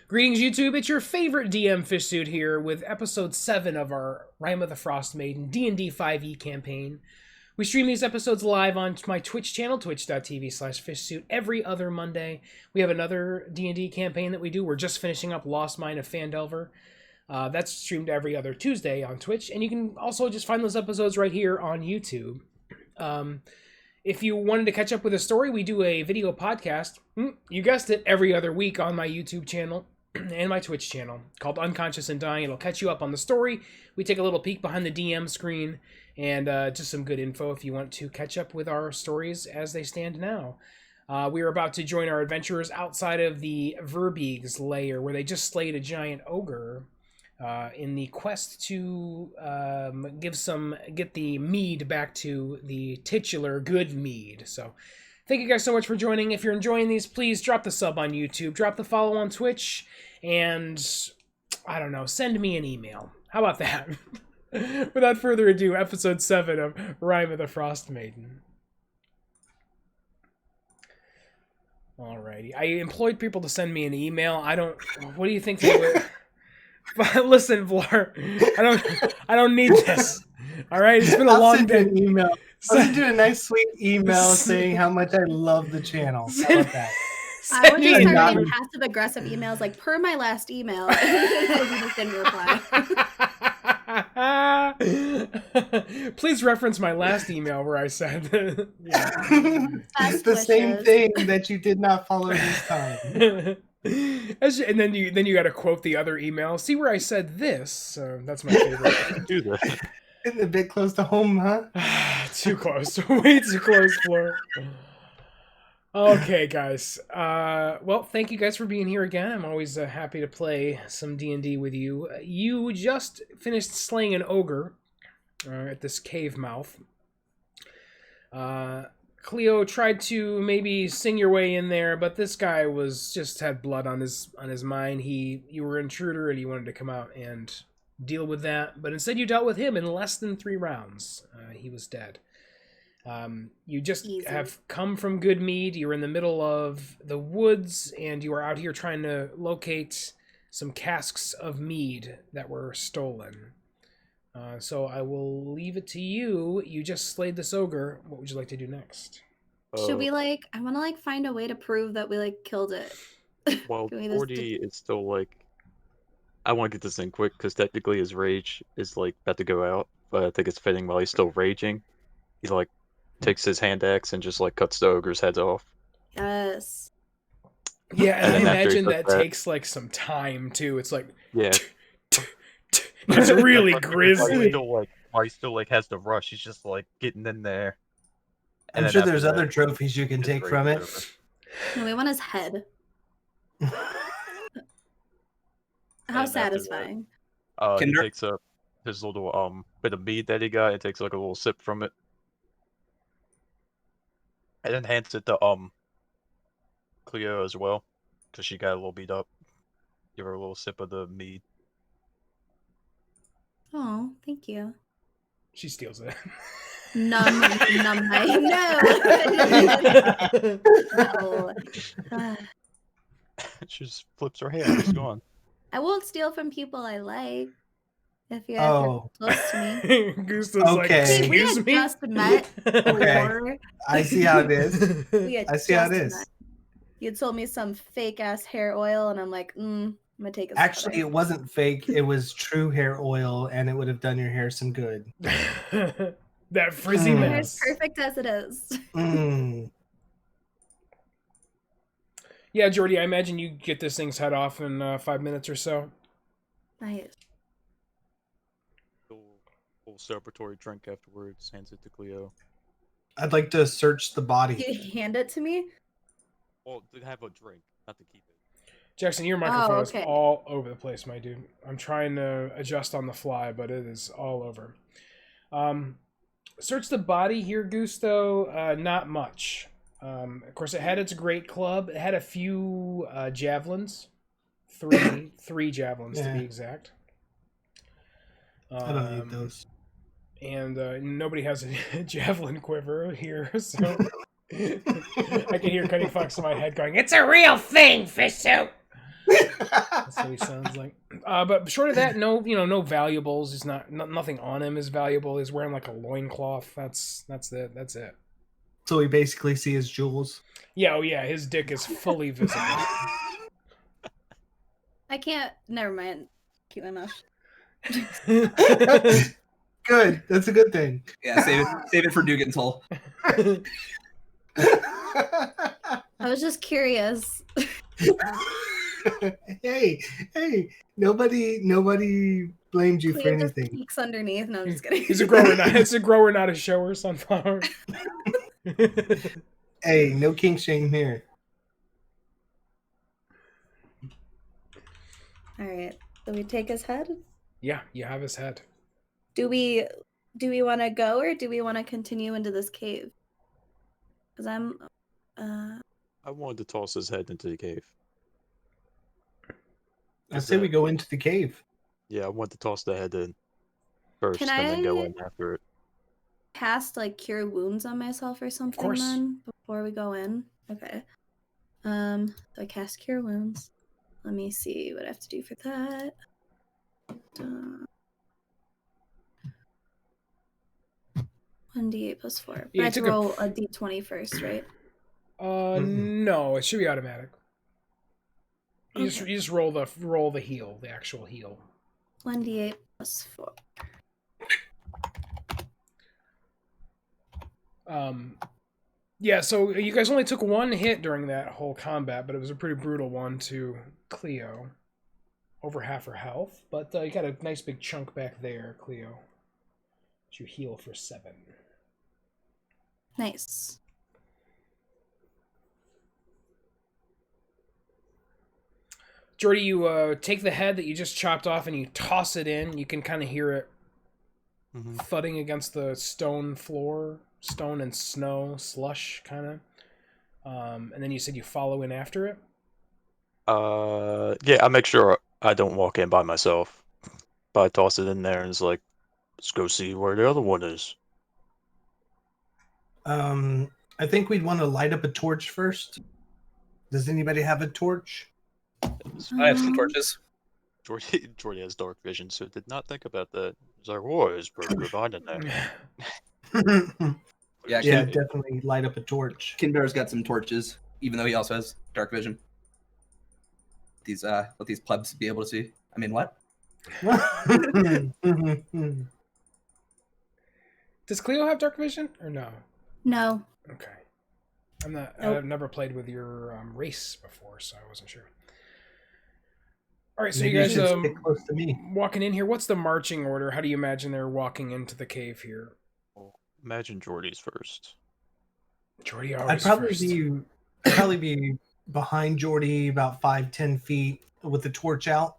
Greetings, YouTube. It's your favorite DM Fish Suit here with episode 7 of our Rime of the Frostmaiden D&D 5e campaign. We stream these episodes live on my Twitch channel, twitch.tv/fishsuit, every other Monday. We have another D&D campaign that we do. We're just finishing up Lost Mine of Phandelver. That's streamed every other Tuesday on Twitch, and you can also just find those episodes right here on YouTube. If you wanted to catch up with a story, we do a video podcast, you guessed it, every other week on my YouTube channel and my Twitch channel called Unconscious and Dying. It'll catch you up on the story. We take a little peek behind the DM screen and just some good info if you want to catch up with our stories as they stand now. We are about to join our adventurers outside of the verbeeg's lair, where they just slayed a giant ogre in the quest to get the mead back to the titular good mead. So thank you guys so much for joining. If you're enjoying these, please drop the sub on YouTube, drop the follow on Twitch, and I don't know, send me an email. How about that? Without further ado, episode 7 of Rime of the Frostmaiden. Alrighty. I employed people to send me an email. What do you think they would... Listen, Vlar, I don't need this. All right, it's been a long day. An email. I'll send you a nice, sweet email saying how much I love the channel. How about that? I would just start getting passive-aggressive emails like, per my last email. You just didn't reply. Please reference my last email where I said it's the same thing that you did not follow this time. And then you got to quote the other email. See where I said this? That's my favorite. Do this. Getting a bit close to home, huh? Too close. Way too close, Floor. Okay, guys. Well, thank you guys for being here again. I'm always happy to play some D&D with you. You just finished slaying an ogre at this cave mouth. Cleo tried to maybe sing your way in there, but this guy had blood on his mind. You were an intruder and he wanted to come out and deal with that, but instead you dealt with him in less than 3 rounds. He was dead. You just have come from good mead. You're in the middle of the woods and you are out here trying to locate some casks of mead that were stolen. So I will leave it to you. You just slayed this ogre. What would you like to do next? Should we I want to find a way to prove that we killed it. Well, 40 is still I want to get this in quick because technically his rage is about to go out, but I think it's fitting while he's still raging. He takes his hand axe and just cuts the ogre's heads off. Yes. Yeah, and I imagine that takes some time too. It's yeah. It's really grisly. While he still has the rush, he's just getting in there. I'm sure there's other trophies you can take from it. No, we want his head. How satisfying. He takes his little bit of mead that he got and takes a little sip from it. And then hands it to Cleo as well, because she got a little beat up. Give her a little sip of the mead. Oh, thank you. She steals it. No. She just flips her hair and it's gone. I won't steal from people I like. If you're close to me. Gusta's okay. We had just met before. I see how it is. I see how it is. You told me some fake ass hair oil, and I'm like, I'm gonna take a Actually, it wasn't fake. It was true hair oil, and it would have done your hair some good. That frizzy mess. It's perfect as it is. Yeah, Jordy, I imagine you get this thing's head off in 5 minutes or so. Nice. Little celebratory drink afterwards. Hands it to Cleo. I'd like to search the body. You hand it to me? Well, to have a drink, not to keep it. Jackson, your microphone is all over the place, my dude. I'm trying to adjust on the fly, but it is all over. Search the body here, Gusto. Not much. Of course, it had its great club. It had a few javelins. Three javelins to be exact. I don't need those. And nobody has a javelin quiver here, so I can hear Cutting Fox in my head going, "It's a real thing, Fish Suit!" That's what he sounds like. But short of that, no valuables. He's nothing on him is valuable. He's wearing like a loincloth. That's it. So we basically see his jewels. Yeah, oh yeah, his dick is fully visible. I can't. Never mind. Cute enough. Good. That's a good thing. Yeah, save it for Dugantul. I was just curious. hey, nobody blamed you for Cleo just anything. peeks underneath. No, I'm just kidding. He's a grower, it's a grower, not a shower, Sunflower. Hey, no kink shame here. All right. So we take his head. Yeah, you have his head. Do we want to go or do we want to continue into this cave? Because I'm. I wanted to toss his head into the cave. I say we go into the cave. Yeah, I want to toss the head in first Can and then go I- in after it. Cast like cure wounds on myself or something course. then before we go in. Okay. So I cast cure wounds. Let me see what I have to do for that. 1d8 plus 4. But Yeah, I have to took a- roll a d20 first, right? No, it should be automatic. You Okay. just roll the heal, the actual heal. 1d8 plus 4. Yeah, so you guys only took one hit during that whole combat, but it was a pretty brutal one to Cleo. Over half her health, but you got a nice big chunk back there, Cleo. You heal for 7. Nice. Jordy, you take the head that you just chopped off and you toss it in. You can kind of hear it thudding against the stone floor, stone and snow, slush kind of. And then you said you follow in after it? Yeah, I make sure I don't walk in by myself. But I toss it in there and it's like, let's go see where the other one is. I think we'd want to light up a torch first. Does anybody have a torch? I have some torches. Jordy has dark vision, so did not think about that. It's like, whoa, is providing that. Yeah, Yeah, definitely light up a torch. Kinbear's got some torches, even though he also has dark vision. Let these plebs be able to see. I mean, what? Does Cleo have dark vision or no? No. Okay. Nope. I've never played with your race before, so I wasn't sure. All right, so Maybe you guys should stick close to me. walking in here. What's the marching order? How do you imagine they're walking into the cave here? Imagine Jordy's first. Jordy I'd always probably first. be behind Jordy about 5-10 feet with the torch out.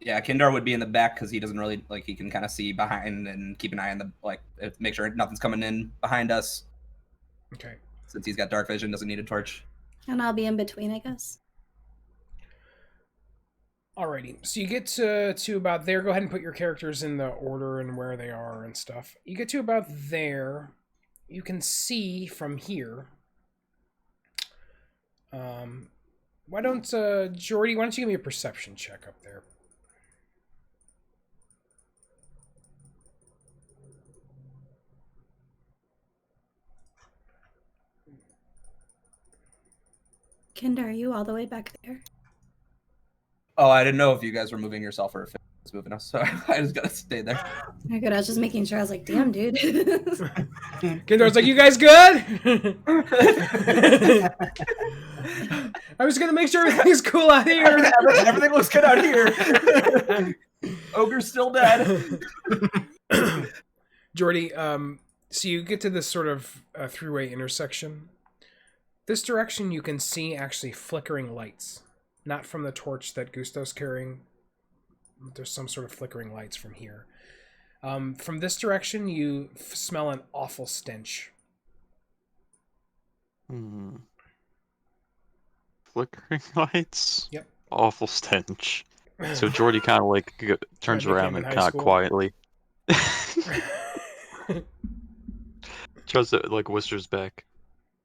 Yeah, Kindar would be in the back because he doesn't really he can kind of see behind and keep an eye on the make sure nothing's coming in behind us. Okay. Since he's got dark vision, doesn't need a torch. And I'll be in between, I guess. Alrighty, so you get to about there. Go ahead and put your characters in the order and where they are and stuff. You get to about there. You can see from here. Why don't Jordy? Why don't you give me a perception check up there? Kinder, are you all the way back there? Oh, I didn't know if you guys were moving yourself or if it was moving us, so I just gotta stay there. Very good. I was just making sure. I was like, damn, dude. Kinder's like, you guys good? I was gonna make sure everything's cool out here. Everything looks good out here. Ogre's still dead. Jordy, so you get to this sort of three-way intersection. This direction you can see actually flickering lights. Not from the torch that Gusto's carrying. There's some sort of flickering lights from here. From this direction, you smell an awful stench. Flickering lights? Yep. Awful stench. So Jordy kind of turns around and kind of quietly tries to whispers back.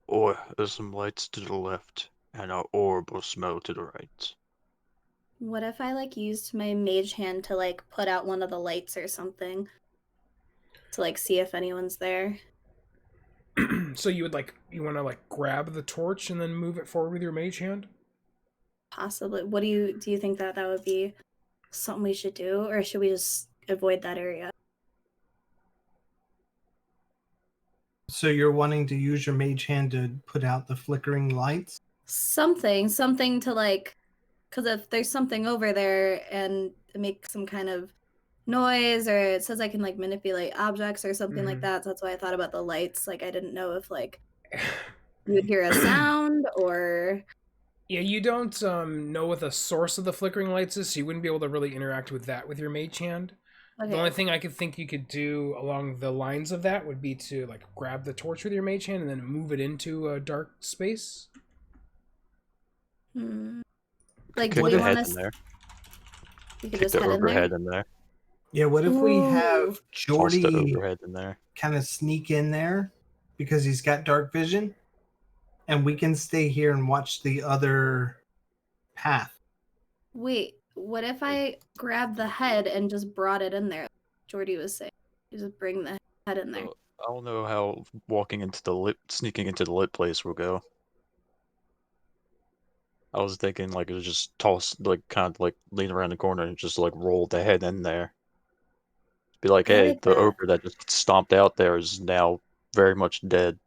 Oh, there's some lights to the left and a horrible smell to the right. What if I like used my mage hand to like put out one of the lights or something to like see if anyone's there? So you want to like grab the torch and then move it forward with your mage hand? Possibly. What do you think that would be something we should do, or should we just avoid that area? So you're wanting to use your mage hand to put out the flickering lights? Something to like, because if there's something over there and it makes some kind of noise, or it says I can like manipulate objects or something like that. So that's why I thought about the lights. Like I didn't know if like you would hear a sound or. Yeah, you don't know what the source of the flickering lights is, so you wouldn't be able to really interact with that with your mage hand. Okay. The only thing I could think you could do along the lines of that would be to like grab the torch with your mage hand and then move it into a dark space. Like, Kick do we the want head to? in there. We could Kick just the head in there. overhead in there. Yeah, what if we Ooh. have Toss the Jordy overhead in there. kind of sneak in there because he's got dark vision, and we can stay here and watch the other path. Wait, what if I grabbed the head and just brought it in there? Jordy was saying, just bring the head in there. I don't know how sneaking into the lit place will go. I was thinking like it was just toss, like kind of like lean around the corner and just like roll the head in there. Be like, I hey, like the that. ogre that just stomped out there is now very much dead.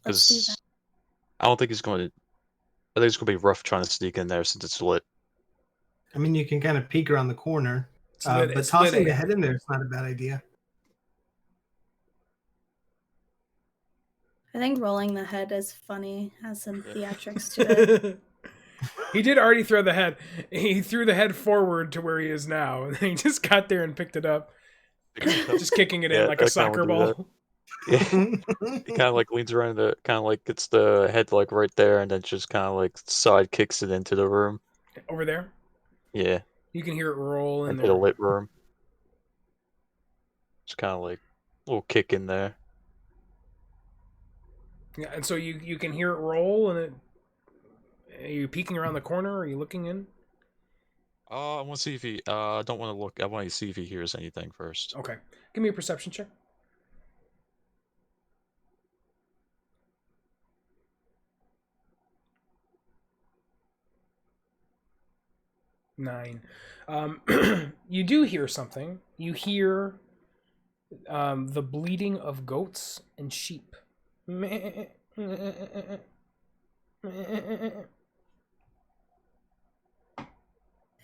Let's do that. Because I don't think he's going to. I think it's going to be rough trying to sneak in there since it's lit. I mean, you can kind of peek around the corner, It's but tossing the lit head in there is not a bad idea. I think rolling the head is funny, has some theatrics to it. He did already throw the head. He threw the head forward to where he is now, and then he just got there and picked it up, just kicking it in like a soccer ball. Yeah, he kind of like leans around kind of like gets the head like right there, and then just kind of like side kicks it into the room. Over there. Yeah, You can hear it roll in into there. the lit room. Just kind of like a little kick in there. Yeah, and so you can hear it roll, and are you peeking around the corner? Or are you looking in? I want to see if he. I don't want to look. I want to see if he hears anything first. Okay, give me a perception check. Nine. You do hear something. You hear the bleating of goats and sheep. I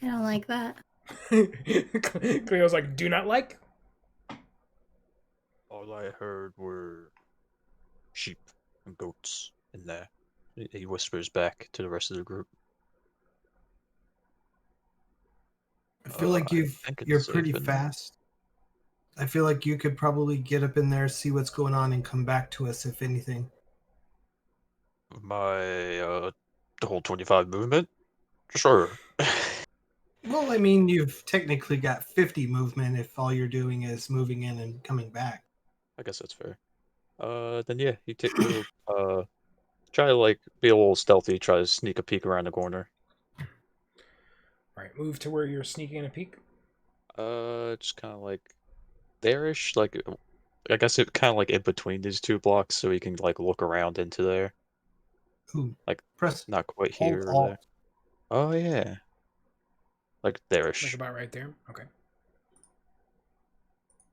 don't like that. Cleo's like, do not like. All I heard were sheep and goats in there. He whispers back to the rest of the group. I feel like you're pretty fast. I feel like you could probably get up in there, see what's going on, and come back to us if anything. My the whole 25 movement? Sure. Well, I mean, you've technically got 50 movement if all you're doing is moving in and coming back. I guess that's fair. Then yeah, he'll try to like be a little stealthy, try to sneak a peek around the corner. Alright, move to where you're sneaking a peek. Just kind of like there-ish, like I guess it kind of like in between these two blocks, so he can like look around into there. Ooh, like press not quite hold here or Alt. there. Oh yeah, like there-ish. Like about right there. Okay.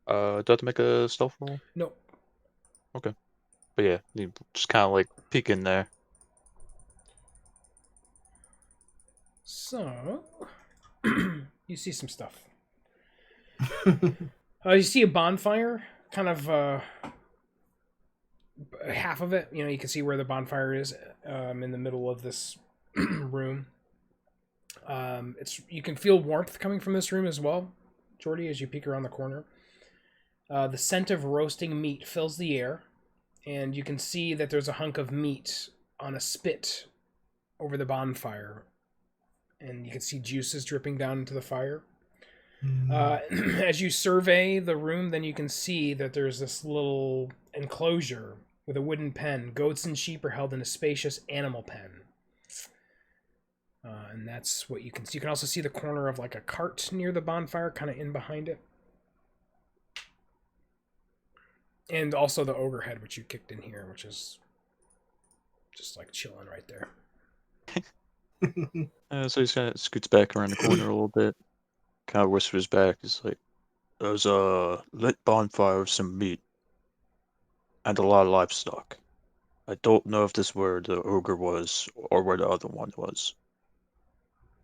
Do I have to make a stealth roll? No. Okay. But yeah, you just kind of like peek in there. So, you see some stuff. You see a bonfire, kind of half of it. You know, you can see where the bonfire is in the middle of this room. You can feel warmth coming from this room as well, Jordy, as you peek around the corner. The scent of roasting meat fills the air, and you can see that there's a hunk of meat on a spit over the bonfire, and you can see juices dripping down into the fire. As you survey the room, then you can see that there's this little enclosure with a wooden pen. Goats and sheep are held in a spacious animal pen. and that's what you can see. You can also see the corner of like a cart near the bonfire, kind of in behind it. And also the ogre head, which you kicked in here, which is just like chilling right there. So he's kind of scoots back around the corner a little bit. Kind of whispers back. He's like, "There's a lit bonfire with some meat and a lot of livestock. I don't know if this where the ogre was or where the other one was."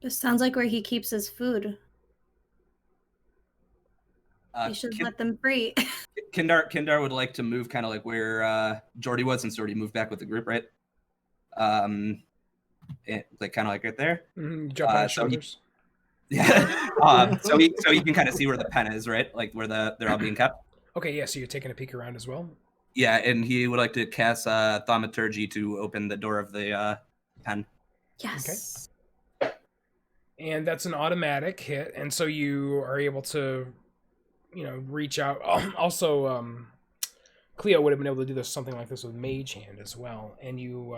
This sounds like where he keeps his food. You should let them free. Kindar would like to move kind of like where Jordy was, since Jordy moved back with the group, right? Like kind of like right there. Jump on his shoulders. So he can kind of see where the pen is, right? Like where they're all being kept. Okay, yeah. So you're taking a peek around as well. Yeah, and he would like to cast Thaumaturgy to open the door of the pen. Yes. Okay. And that's an automatic hit, and so you are able to, reach out. Also, Cleo would have been able to do something like this with Mage Hand as well. And you,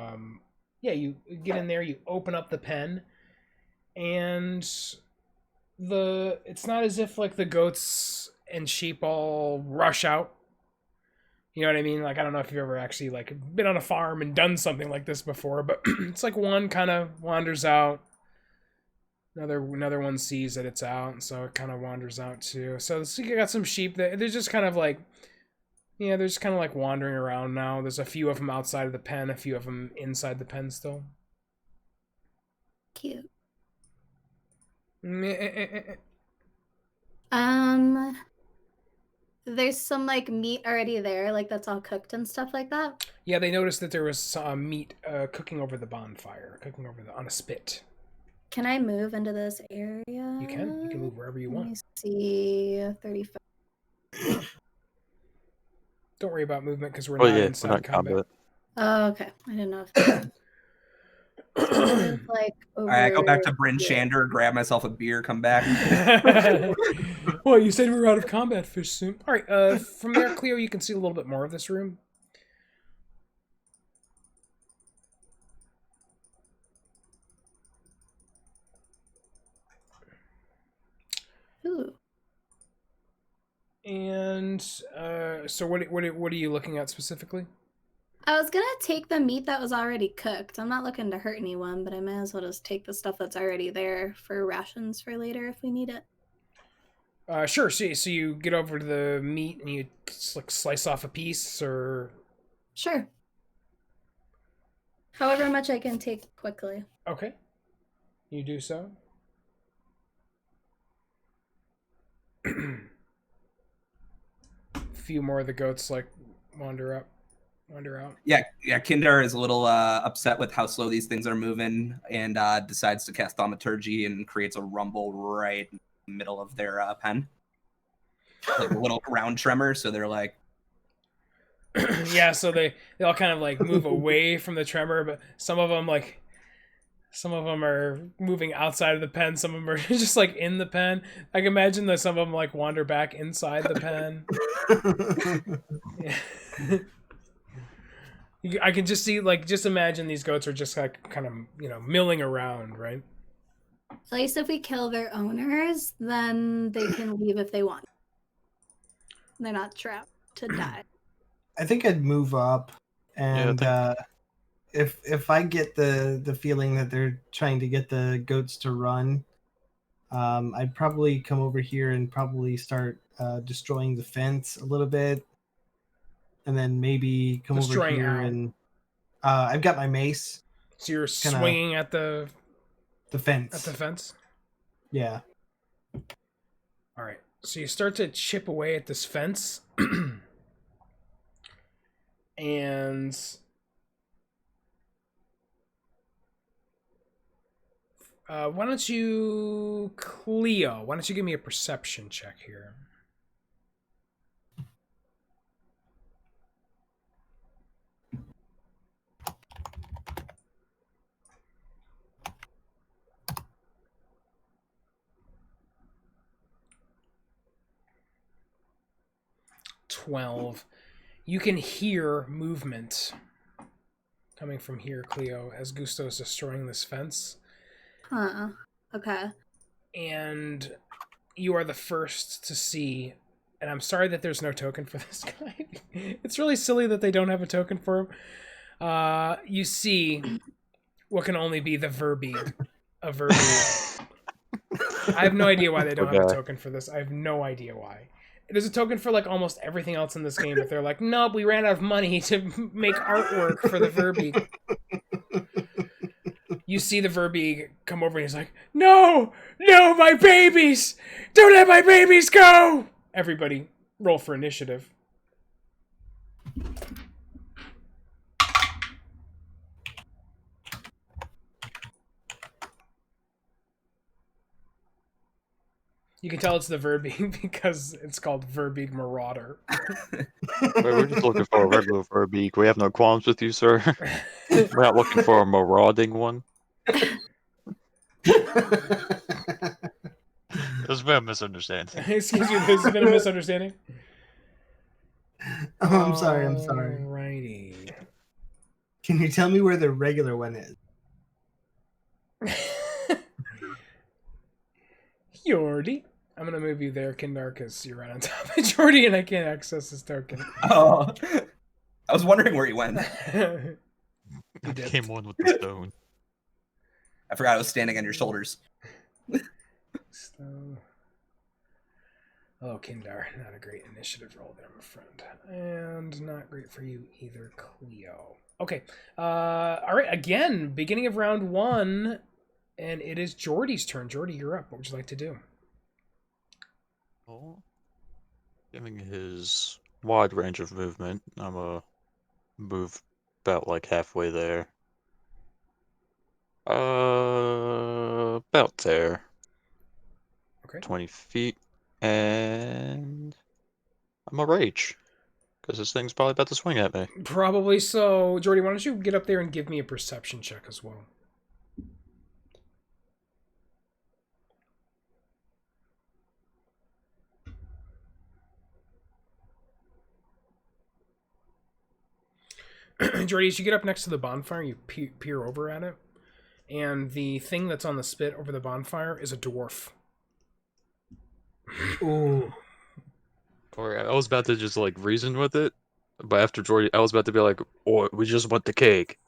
you get in there, you open up the pen, and it's not as if like the goats and sheep all rush out. You know what I mean? Like, I don't know if you've ever actually like been on a farm and done something like this before, but it's like one kind of wanders out. Another one sees that it's out, and so it kind of wanders out too. So you got some sheep that they're just kind of like, they're just kind of like wandering around now. There's a few of them outside of the pen, a few of them inside the pen still. Cute. There's some like meat already there, like that's all cooked and stuff like that. Yeah, they noticed that there was some meat cooking over the bonfire, on a spit. Can I move into this area? You can. You can move wherever you want. Let me see, 35. Don't worry about movement because we're not inside we're not combat. Oh, okay. I didn't know if that... like over... All right, I go back to Bryn Shander, grab myself a beer, come back. Well, you said we were out of combat fish soon. All right, from there, Cleo, you can see a little bit more of this room. Ooh. And so what are you looking at specifically? I was gonna take the meat that was already cooked. I'm not looking to hurt anyone, but I might as well just take the stuff that's already there for rations for later if we need it. Sure. So you get over to the meat and you like slice off a piece, or sure. However much I can take quickly. Okay. You do so. A few more of the goats like wander out. Yeah. Kindar is a little upset with how slow these things are moving, and decides to cast Thaumaturgy and creates a rumble right in the middle of their pen, like a little ground tremor. So they're like, yeah. So they all kind of like move away from the tremor, but some of them are moving outside of the pen. Some of them are just like in the pen. I can imagine that some of them like wander back inside the pen. Yeah. I can just see, like, just imagine these goats are just like kind of, milling around, right? At least if we kill their owners, then they can leave if they want. They're not trapped to die. I think I'd move up, and if I get the feeling that they're trying to get the goats to run, I'd probably come over here and probably start destroying the fence a little bit. And then maybe come over here and I've got my mace. So you're swinging at the fence. At the fence? Yeah. All right. So you start to chip away at this fence. And why don't you, Cleo, give me a perception check here? You can hear movement coming from here, Cleo, as Gusto's destroying this fence. Huh. Okay. And you are the first to see, and I'm sorry that there's no token for this guy. It's really silly that they don't have a token for him. You see what can only be the verbeeg. A verbeeg. I have no idea why they don't have a token for this. I have no idea why. There's a token for like almost everything else in this game, but they're like, nope, we ran out of money to make artwork for the verbeeg. You see the verbeeg come over and he's like, no, my babies! Don't let my babies go! Everybody, roll for initiative. You can tell it's the verbeeg because it's called Verbeeg Marauder. Wait, we're just looking for a regular verbeeg. We have no qualms with you, sir. We're not looking for a marauding one. There's been a misunderstanding. Excuse me, there's been a misunderstanding. Oh, I'm sorry. Alrighty. Can you tell me where the regular one is? Jordy. I'm gonna move you there, Kindar, because you're right on top of Jordy and I can't access his token. Oh, I was wondering where he went. You I did. came on with the stone. I forgot I was standing on your shoulders. So... Oh, Kindar, not a great initiative roll there, my friend. And not great for you either, Cleo. Okay, alright, again, beginning of round 1, and it is Jordy's turn. Jordy, you're up. What would you like to do? Well, given his wide range of movement, I'm gonna move about like halfway there. About there. Okay. 20 feet. And I'm a rage. Because this thing's probably about to swing at me. Probably so. Jordy, why don't you get up there and give me a perception check as well? Jordy, as you get up next to the bonfire, you peer over at it, and the thing that's on the spit over the bonfire is a dwarf. Ooh. Or I was about to just like reason with it, but after Jordy, I was about to be like, "Oh, we just want the cake."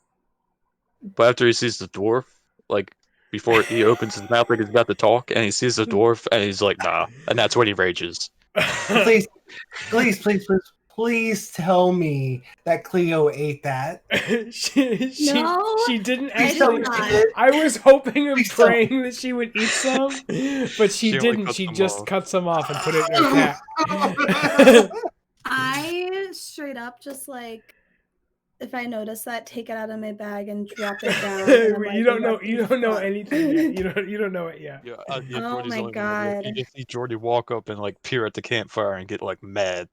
But after he sees the dwarf, like before he opens his mouth like he's about to talk, and he sees the dwarf, and he's like, "Nah," and that's when he rages. Please tell me that Cleo ate that. she didn't I actually. did not. I was hoping and praying that she would eat some, but she She only didn't. cuts She them just off. cuts them off and put it in her cat. I straight up just like, if I notice that, take it out of my bag and drop it down. And I'm like, You don't know. what You the don't know fuck? anything yet. You don't know it yet. Yeah, Oh Jordy's my only gonna look. God. You just see Jordy walk up and like peer at the campfire and get like mad.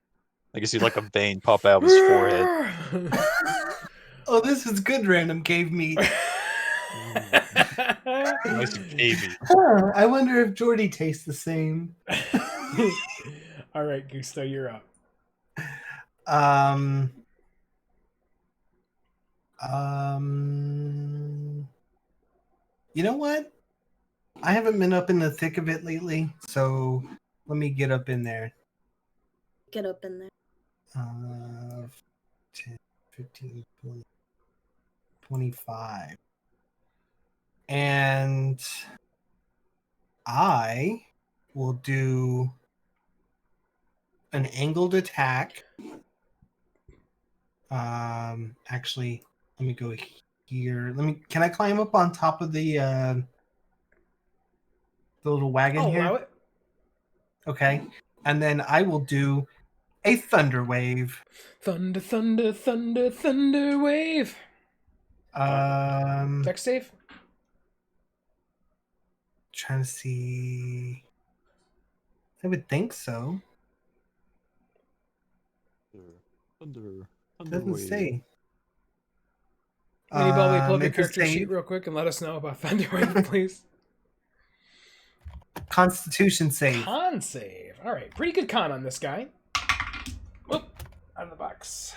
Like you see like a vein pop out of his forehead. Oh, this is good random cave meat. Nice and cavey. Huh, I wonder if Jordy tastes the same. All right, Gusto, you're up. You know what? I haven't been up in the thick of it lately, so let me get up in there. Get up in there. 10, 15, 20, 25. And I will do an angled attack. Actually, let me go here. Can I climb up on top of the little wagon I'll here? allow it. Okay. And then I will do a thunder wave. Thunder, thunder, thunder, thunder wave. Dex save. Trying to see. I would think so. Thunder Doesn't wave. say. Mini Bobby, pull up your it's a character sheet save. real quick and let us know about thunder wave, please. Constitution save. Con save. All right, pretty good con on this guy. Whoop, out of the box.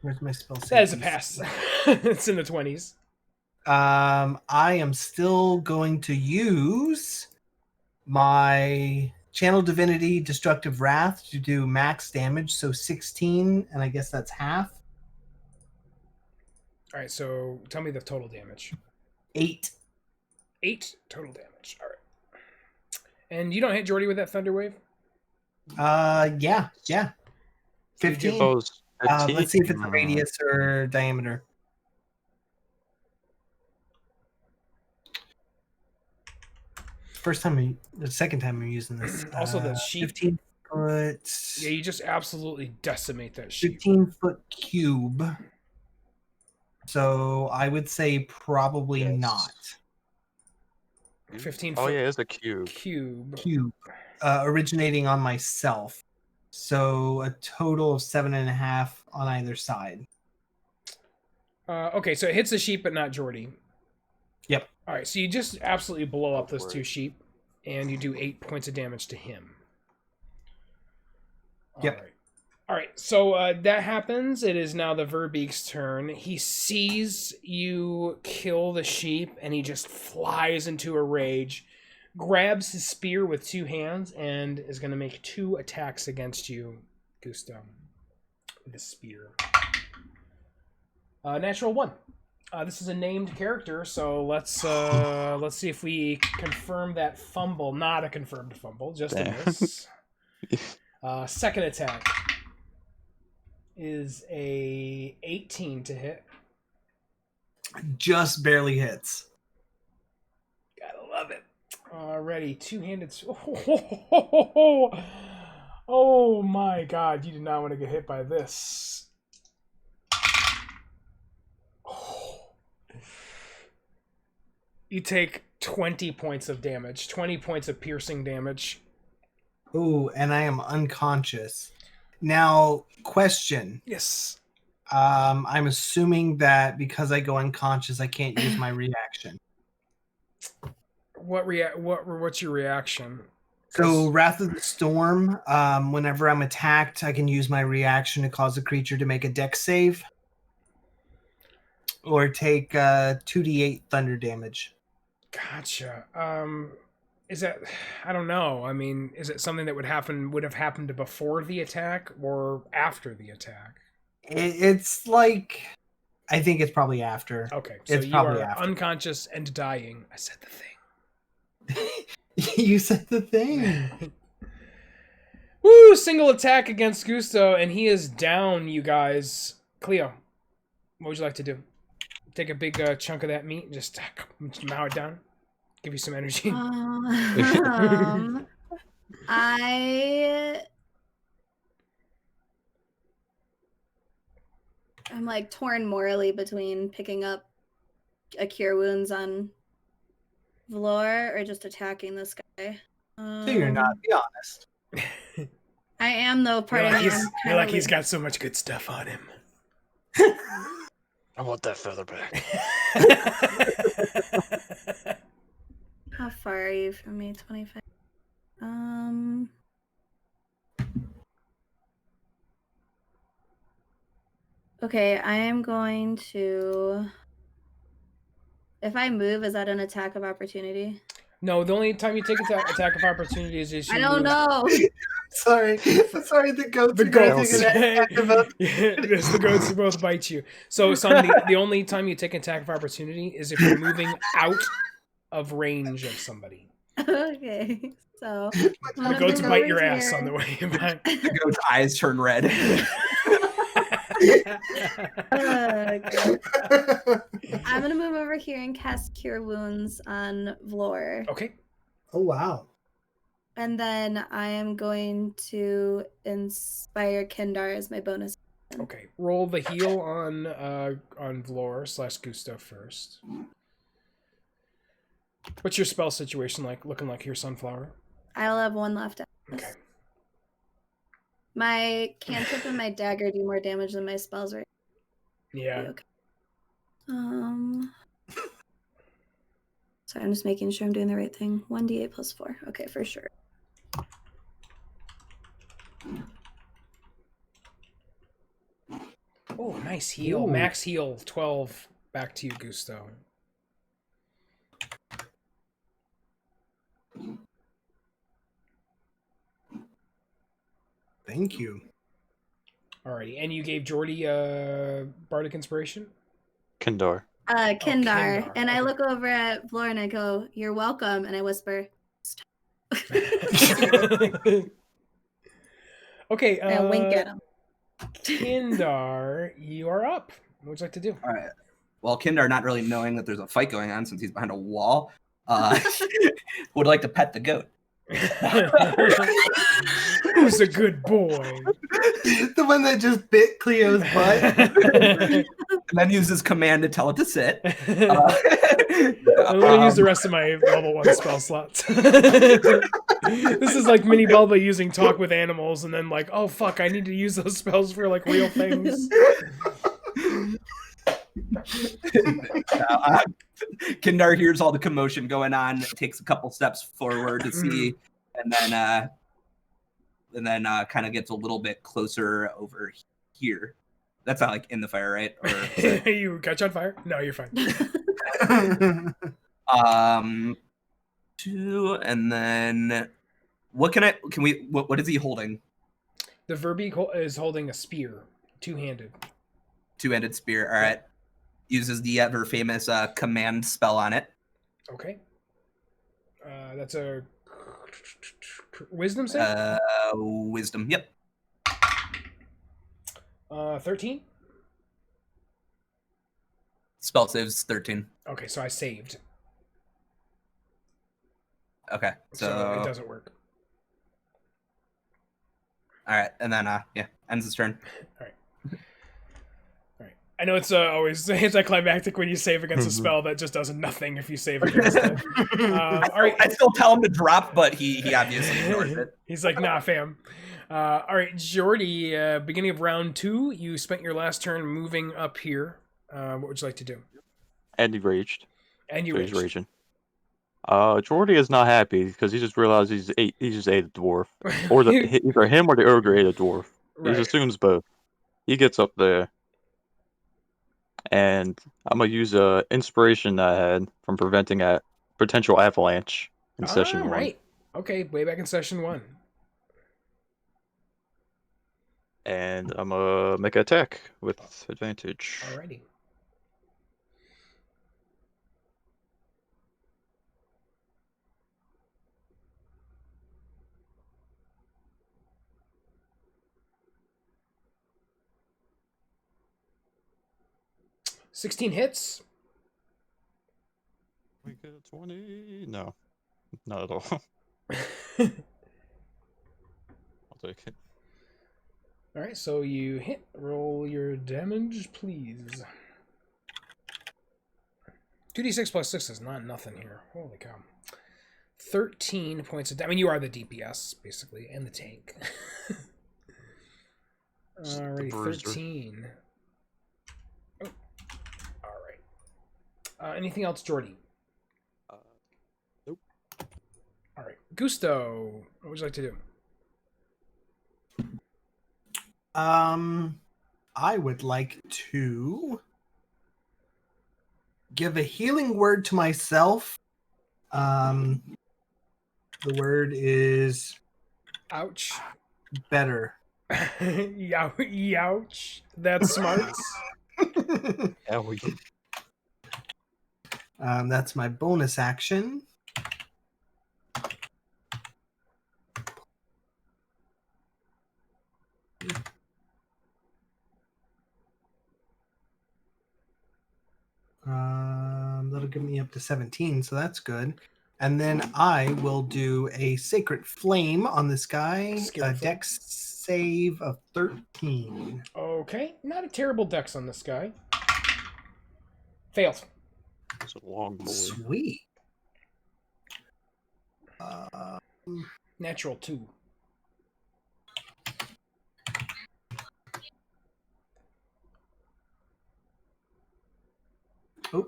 Where's my spell save? That is a pass. It's in the 20s. I am still going to use my Channel Divinity Destructive Wrath to do max damage, so 16, and I guess that's half. All right, so tell me the total damage. 8. 8 total damage. All right. And you don't hit Jordy with that Thunder Wave? Yeah. 15. Suppose Let's see if it's a radius or diameter. The second time I'm using this. Also, the sheep. 15 foot. Yeah, you just absolutely decimate that sheep. 15-foot cube. So I would say probably Yes. not. 15 Oh foot yeah, it's a cube. Cube. Originating on myself. So a total of 7.5 on either side. Okay, so it hits the sheep, but not Jordy. Yep. All right, so you just absolutely blow up those Upward. 2 sheep, and you do 8 points of damage to him. Yep. All right, so that happens. It is now the verbeeg's turn. He sees you kill the sheep, and he just flies into a rage, grabs his spear with 2 hands, and is going to make 2 attacks against you, Gusto, with his spear. Natural 1. This is a named character, so let's see if we confirm that fumble. Not a confirmed fumble, just a miss. Second attack is a 18 to hit. Just barely hits. Gotta love it. Alrighty, two-handed. Oh my god, you did not want to get hit by this. You take 20 points of damage, 20 points of piercing damage. Ooh, and I am unconscious. Now, question. Yes. I'm assuming that because I go unconscious, I can't use my reaction. What's your reaction? So, Wrath of the Storm, whenever I'm attacked, I can use my reaction to cause a creature to make a dex save. Or take 2d8 thunder damage. Gotcha. Is that? I don't know. I mean, is it something that would have happened before the attack or after the attack? It's like, I think it's probably after. Okay, so It's you probably are after. unconscious and dying. I said the thing. You said the thing. Woo! Single attack against Gusto, and he is down. You guys, Cleo, what would you like to do? Take a big chunk of that meat and just mow it down. Give you some energy. I'm like torn morally between picking up a cure wounds on Vlor or just attacking this guy. So you're not, be honest. I am though. Part of me. You're like he's got so much good stuff on him. I want that feather back. How far are you from me? 25. Okay, I am going to. If I move, is that an attack of opportunity? No, the only time you take attack of opportunity is if you I don't move. know. Sorry, the goats. The are gonna goats. take an attack of Yes, the goats both bite you. So, son, the only time you take attack of opportunity is if you're moving out of range of somebody. Okay, so The goats bite your ass on the way back. The goat's eyes turn red. Okay. I'm gonna move over here and cast Cure Wounds on Vlor. Okay. Oh wow. And then I am going to inspire Kindar as my bonus. Okay. Roll the heal on Vlor / Gusto first. What's your spell situation looking like here, Sunflower? I'll have 1 left. Okay. My cantrip and my dagger do more damage than my spells, right? Yeah. Okay. Sorry, I'm just making sure I'm doing the right thing. 1d8 plus 4. Okay, for sure. Oh, nice heal. Ooh. Max heal 12. Back to you, Gusto. Thank you. Alrighty, and you gave Jordy bardic inspiration. Kindar. Kindar. Kindar, And I okay. look over at Floor and I go, "You're welcome." And I whisper, Okay, and I wink at him. Kindar, you are up. What would you like to do? All right. Well, Kindar, not really knowing that there's a fight going on since he's behind a wall, would like to pet the goat. Who's a good boy? The one that just bit Cleo's butt. And then uses command to tell it to sit. I'm gonna use the rest of my level 1 spell slots. This is like Mini Bulba using talk with animals, and then like, oh fuck, I need to use those spells for like real things. Kindar hears all the commotion going on, takes a couple steps forward to see, and then kind of gets a little bit closer over here. That's not like in the fire, right? Or You catch on fire? No, you're fine. 2, and then what is he holding? The verbeeg is holding a spear, two-handed. Two-handed spear. All right. Uses the ever famous command spell on it. Okay. That's a wisdom save? Wisdom. Yep. 13? Spell saves 13. Okay, so I saved. Okay. So it doesn't work. All right, and then ends his turn. All right. I know it's always anticlimactic when you save against a spell that just does nothing if you save against it. All right. I still tell him to drop, but he obviously ignores it. He's like, nah, fam. All right, Jordy, beginning of round 2, you spent your last turn moving up here. What would you like to do? And he raged. And you So he's raged. raging. Jordy is not happy because he just realized he just ate a dwarf. Or either him or the ogre ate a dwarf. Right. He assumes both. He gets up there. And I'm going to use a inspiration that I had from preventing a potential avalanche in session 1. Right. Okay, way back in session 1. And I'm going to make an attack with advantage. Alrighty. $16 hits. We get a 20. No, not at all. I'll take it. All right, so you hit. Roll your damage, please. 2d6 plus 6 is not nothing here. Holy cow. 13 points of damage. I mean, you are the DPS, basically, and the tank. Alrighty, 13. Oh. Alright. Anything else, Jordy? Nope. Alright. Gusto, what would you like to do? I would like to give a healing word to myself. The word is Ouch. better. Youch. That's smart. Yeah, we can. That's my bonus action. That'll give me up to 17, so that's good. And then I will do a Sacred Flame on this guy. Scary A flame. dex save of 13. Okay, not a terrible dex on this guy. Failed. It's a long boy. Sweet. Natural 2. Oh.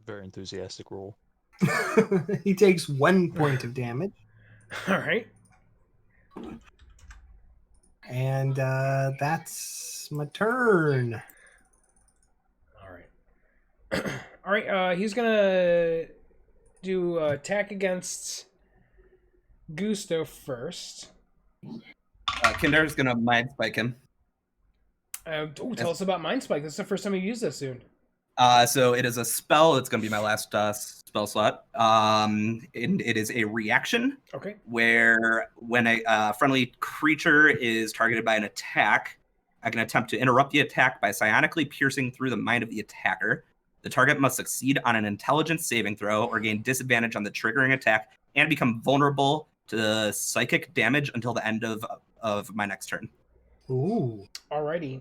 Very enthusiastic roll. He takes 1 point of damage. All right. And that's my turn. All right. All right. He's gonna do attack against Gusto first. Kinder's gonna mind spike him. Tell us about Mind Spike. This is the first time you used this soon. So it is a spell. It's gonna be my last spell slot. And it is a reaction. Okay. Where when a friendly creature is targeted by an attack, I can attempt to interrupt the attack by psionically piercing through the mind of the attacker. The target must succeed on an intelligence saving throw or gain disadvantage on the triggering attack and become vulnerable to the psychic damage until the end of my next turn. Ooh. Alrighty.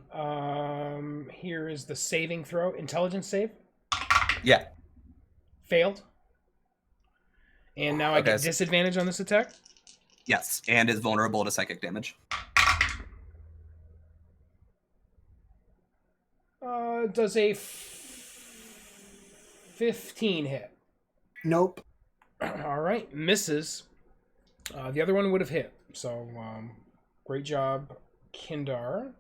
Here is the saving throw. Intelligence save. Yeah. Failed. And now I get disadvantage on this attack? Yes, and is vulnerable to psychic damage. Does a 15 hit? Nope. All right, misses. The other one would have hit. So, great job, Kindar.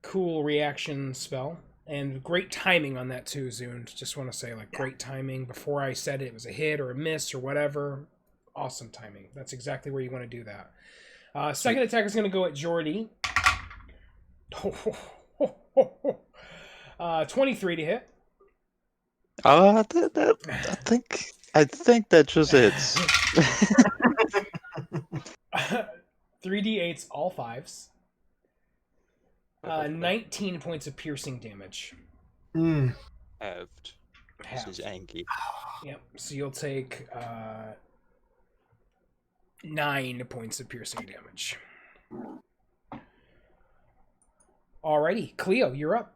Cool reaction spell. And great timing on that too, Zune. Just want to say, great timing. Before I said it was a hit or a miss or whatever. Awesome timing. That's exactly where you want to do that. Second attack is going to go at Jordy. 23 to hit. I think that just hits. 3d8s, all fives. 19 points of piercing damage. Halved. This is Anki. Yep. So you'll take 9 points of piercing damage. Alrighty, Cleo, you're up.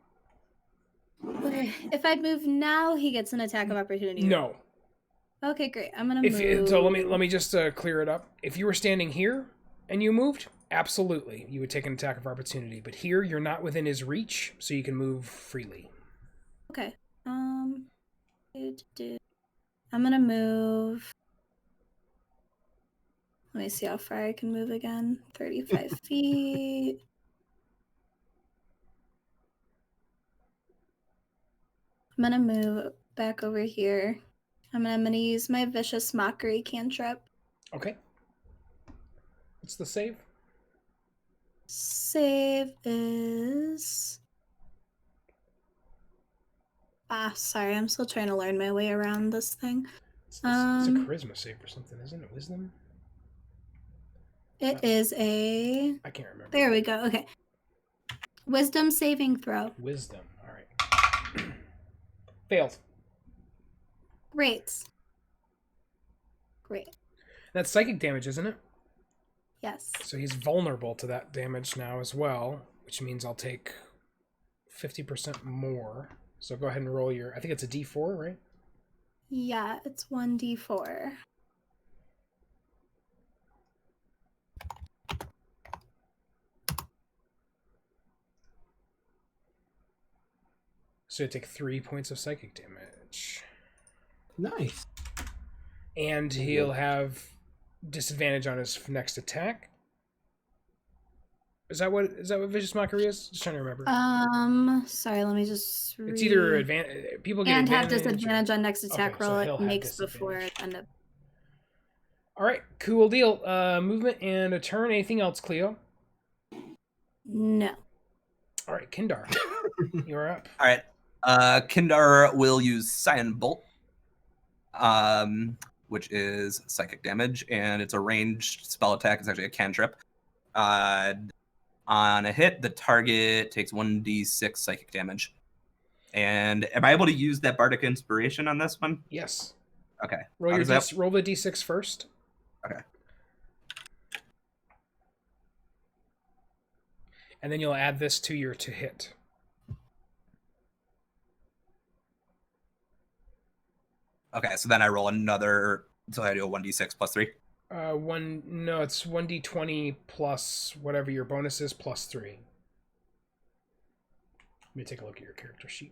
If I move now, he gets an attack of opportunity. No. Okay, great. I'm gonna move. So let me just clear it up. If you were standing here and you moved, absolutely, you would take an attack of opportunity. But here, you're not within his reach, so you can move freely. Okay. I'm gonna move. Let me see how far I can move again. 35 feet. I'm gonna move back over here. I'm gonna use my Vicious Mockery cantrip. Okay. What's the save? Save is... sorry, I'm still trying to learn my way around this thing. It's a charisma save or something, isn't it? Wisdom? It is a... I can't remember. There we go, okay. Wisdom saving throw. Wisdom, alright. Failed. Great. That's psychic damage, isn't it? Yes. So he's vulnerable to that damage now as well, which means I'll take 50% more. So go ahead and roll your... I think it's a d4, right? Yeah, it's 1d4. So you take 3 points of psychic damage. Nice. And he'll have disadvantage on his next attack. Is that what Vicious Mockery is? Just trying to remember. Sorry, let me just It's either people get and advantage have disadvantage on next attack so roll he'll it have makes before disadvantage. end up. All right, cool deal. Movement and a turn. Anything else, Cleo? No. All right, Kindar, you're up. All right. Kindar will use Cyan Bolt, which is psychic damage, and it's a ranged spell attack. It's actually a cantrip. On a hit, the target takes 1d6 psychic damage. And am I able to use that Bardic Inspiration on this one? Yes. Okay. Roll the d6 first. Okay. And then you'll add this to your to hit. Okay, so then I roll another. So I do a 1d6 plus 3. It's 1d20 plus whatever your bonus is plus 3. Let me take a look at your character sheet.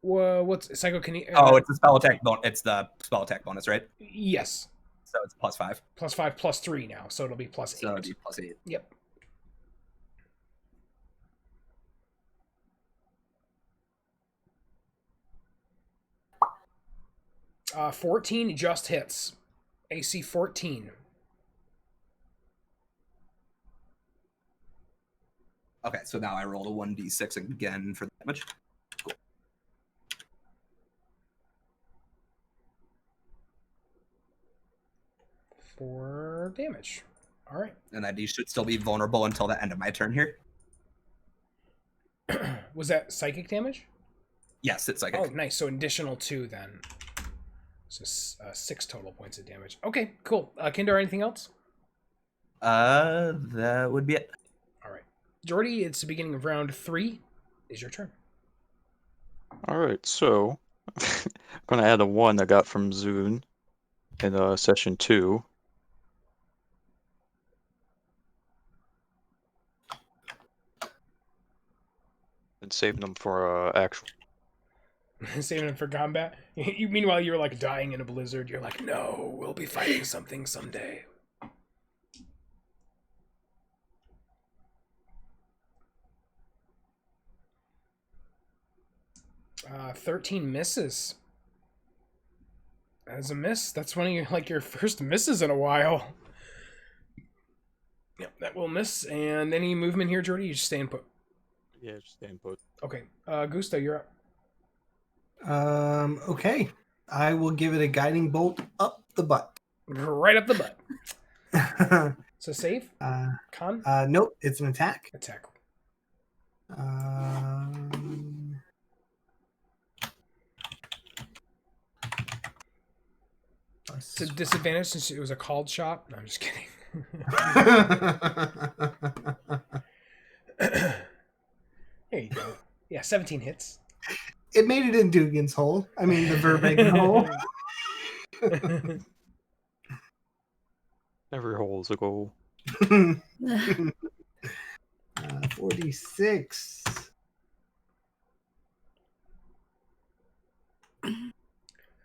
Whoa, what's psychokinesis? It's the spell attack bonus. It's the spell attack bonus, right? Yes. So it's plus 5. Plus 5 plus 3 now, so it'll be plus 8. So it'll be plus 8. Yep. 14 just hits. AC 14. Okay, so now I rolled a 1d6 again for damage. Cool. For damage. All right. And then you should still be vulnerable until the end of my turn here. Was that psychic damage? Yes, it's psychic. Oh, nice. So additional 2 then. So 6 total points of damage. Okay, cool. Kindar, anything else? That would be it. All right. Jordy, it's the beginning of round 3. Is your turn. Alright, so I'm gonna add a 1 I got from Zune in session 2. And saving them for actual. Saving him for combat. You meanwhile you're like dying in a blizzard. You're like, no, we'll be fighting something someday. 13 misses. That is a miss. That's one of your first misses in a while. Yep, that will miss. And any movement here, Jordy? You just staying put. Yeah, just staying put. Okay, Gusto, you're up. Okay. I will give it a guiding bolt up the butt. Right up the butt. So save. Con. Nope, it's an attack. Attack. It's a disadvantage since it was a called shot. No, I'm just kidding. There you go. Yeah, 17 hits. It made it in Dugan's hole. I mean, the verbeeg hole. Every hole is a goal. 46.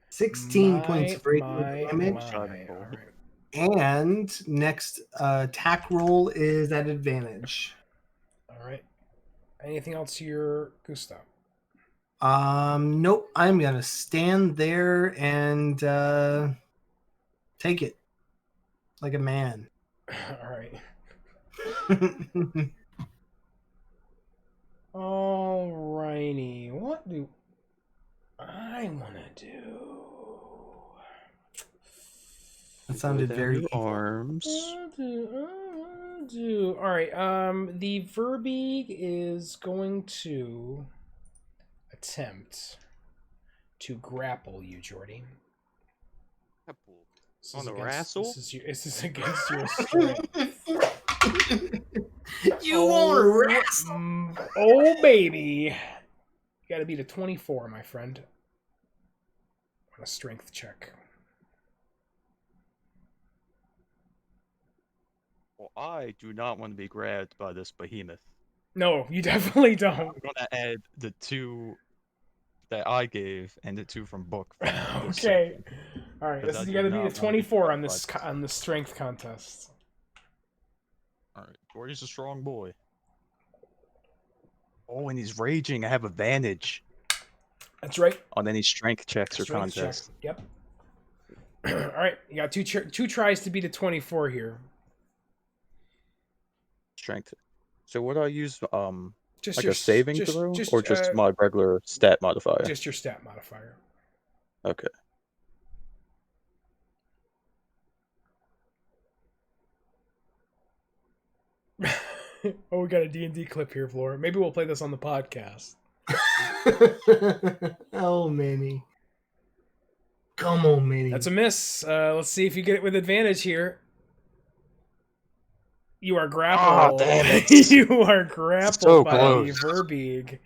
16 points of radiant damage. All right. And next attack roll is at advantage. All right. Anything else here, Gustav? Nope. I'm gonna stand there and take it like a man. All right. All righty. What do I want to do? That sounded very evil. Arms. All right. The verbeeg is going to attempt to grapple you, Jordy. On the wrestle? This is against your strength. You want to wrestle? Oh, baby. You got to beat a 24, my friend. On a strength check. Well, I do not want to be grabbed by this behemoth. No, you definitely don't. I'm gonna add the 2 that I gave and the 2 from book. Okay. All right. You got to beat a 24 on this strength contest. All right. Gordy's a strong boy. Oh, and he's raging. I have advantage. That's right. On any strength checks or Strength contests. check. Yep. All right. You got two tries to beat a 24 here. Strength. So what do I use? Just Like a saving throw, or just my regular stat modifier? Just your stat modifier. Okay. Oh, we got a D&D clip here, Flora. Maybe we'll play this on the podcast. Oh, Manny. Come on, Manny. That's a miss. Let's see if you get it with advantage here. You are grappled. Oh, damn it. You are grappled So by close. the verbeeg.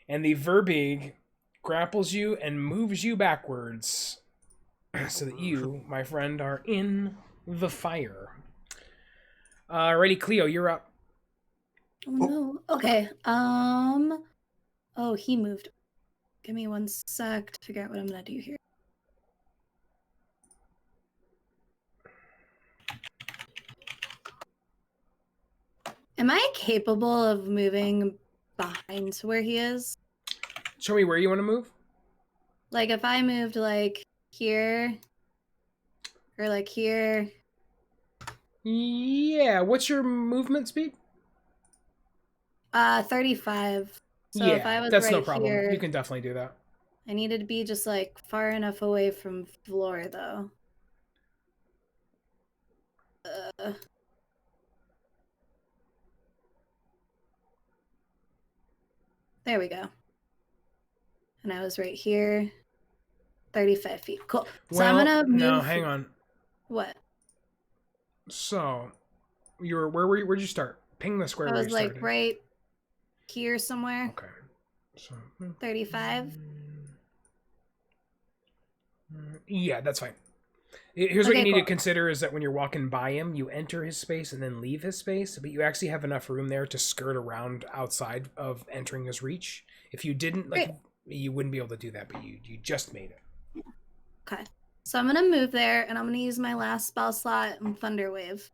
And the verbeeg grapples you and moves you backwards so that you, my friend, are in the fire. Alrighty, Cleo, you're up. Oh no. Okay. Oh, he moved. Give me 1 sec to figure out what I'm gonna do here. Am I capable of moving behind to where he is? Show me where you want to move. Like if I moved like here, or like here. Yeah. What's your movement speed? 35. So if I was that's right no problem. here, You can definitely do that. I needed to be just like far enough away from floor though. There we go. And I was right here. 35 feet. Cool. So Well, I'm gonna move. no, hang on. What? So, where'd you start? Ping the square I where was you like started. right here somewhere. Okay. So 35. Yeah, that's fine. Here's what Okay, you need cool. to consider is that when you're walking by him, you enter his space and then leave his space, but you actually have enough room there to skirt around outside of entering his reach. If you didn't, like, Great. you wouldn't be able to do that, but you just made it. Okay. So I'm gonna move there and I'm gonna use my last spell slot and Thunder Wave.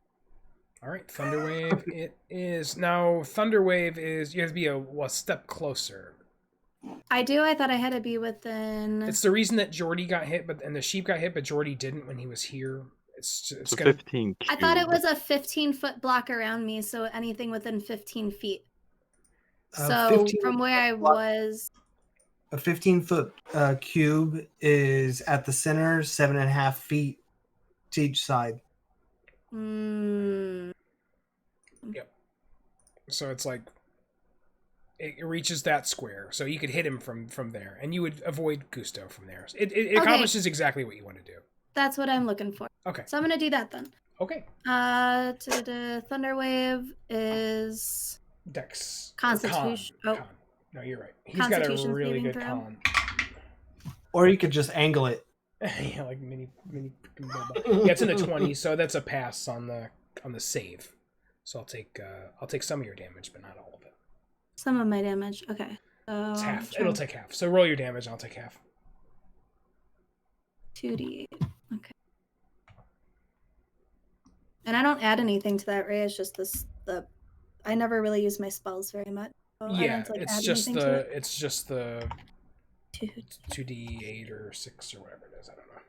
All right, Thunderwave. It is now. Thunderwave is you have to be a step closer. I do. I thought I had to be within. It's the reason that Jordy got hit, and the sheep got hit, but Jordy didn't when he was here. It's So gonna. 15 I thought it cube. was a 15-foot block around me, so anything within 15 feet. So 15 from where I block. was, A 15-foot cube is at the center, 7.5 feet to each side. So it's like it reaches that square, so you could hit him from there, and you would avoid Gusto from there. It Okay. accomplishes exactly what you want to do. That's what I'm looking for. Okay. So I'm gonna do that then. Okay. The Thunder Wave is Dex. Constitution. Con. Oh. Con. No, you're right. He's got a Constitution really saving good throw. con. Or you could just angle it. Yeah, like mini. Yeah, it's in the 20s, so that's a pass on the save. So I'll take some of your damage, but not all of it. Some of my damage. Okay. So It's half. It'll take half. So roll your damage. I'll take half. 2d8. Okay. And I don't add anything to that, right? It's just I never really use my spells very much. So I Yeah, don't, like, it's add just anything to it. it's just the 2. 2d8 or 6 or whatever it is. I don't know.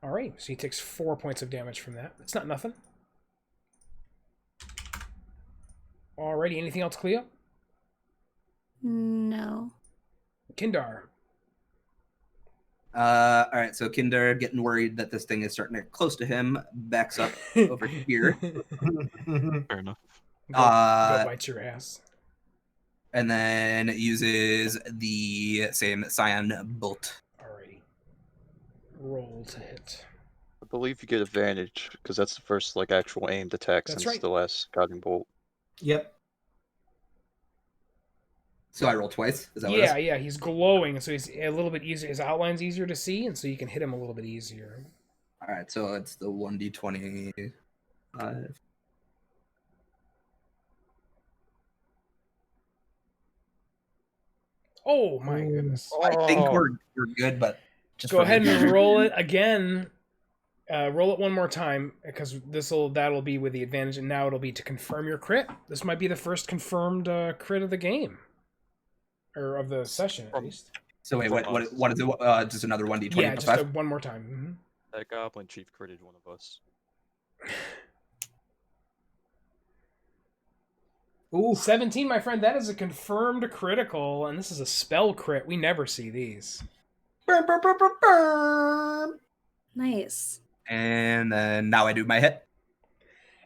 All right, so he takes 4 points of damage from that. It's not nothing. Alrighty, anything else, Cleo? No. Kindar. All right, so Kinder, getting worried that this thing is starting to get close to him, backs up over here, Fair enough. Go bite your ass. and then uses the same Cyan Bolt. Alrighty. Roll to hit. I believe you get advantage because that's the first like actual aimed attack That's since right. the last guiding bolt. Yep. So I roll twice. Is that what it is? Yeah, he's glowing, so he's a little bit easier. His outline's easier to see, and so you can hit him a little bit easier. All right, so it's the 1d20. Oh my goodness! I think we're good, but just Go for ahead the- and roll it again. Roll it one more time because that'll be with the advantage, and now it'll be to confirm your crit. This might be the first confirmed crit of the game, or of the session at least. So wait, what is it? Just another 1d20 Yeah, plus just 5? one more time. That goblin chief critted one of us. Ooh. 17, my friend. That is a confirmed critical, and this is a spell crit. We never see these. Burn, burn, burn, burn, burn. Nice. And then now I do my hit.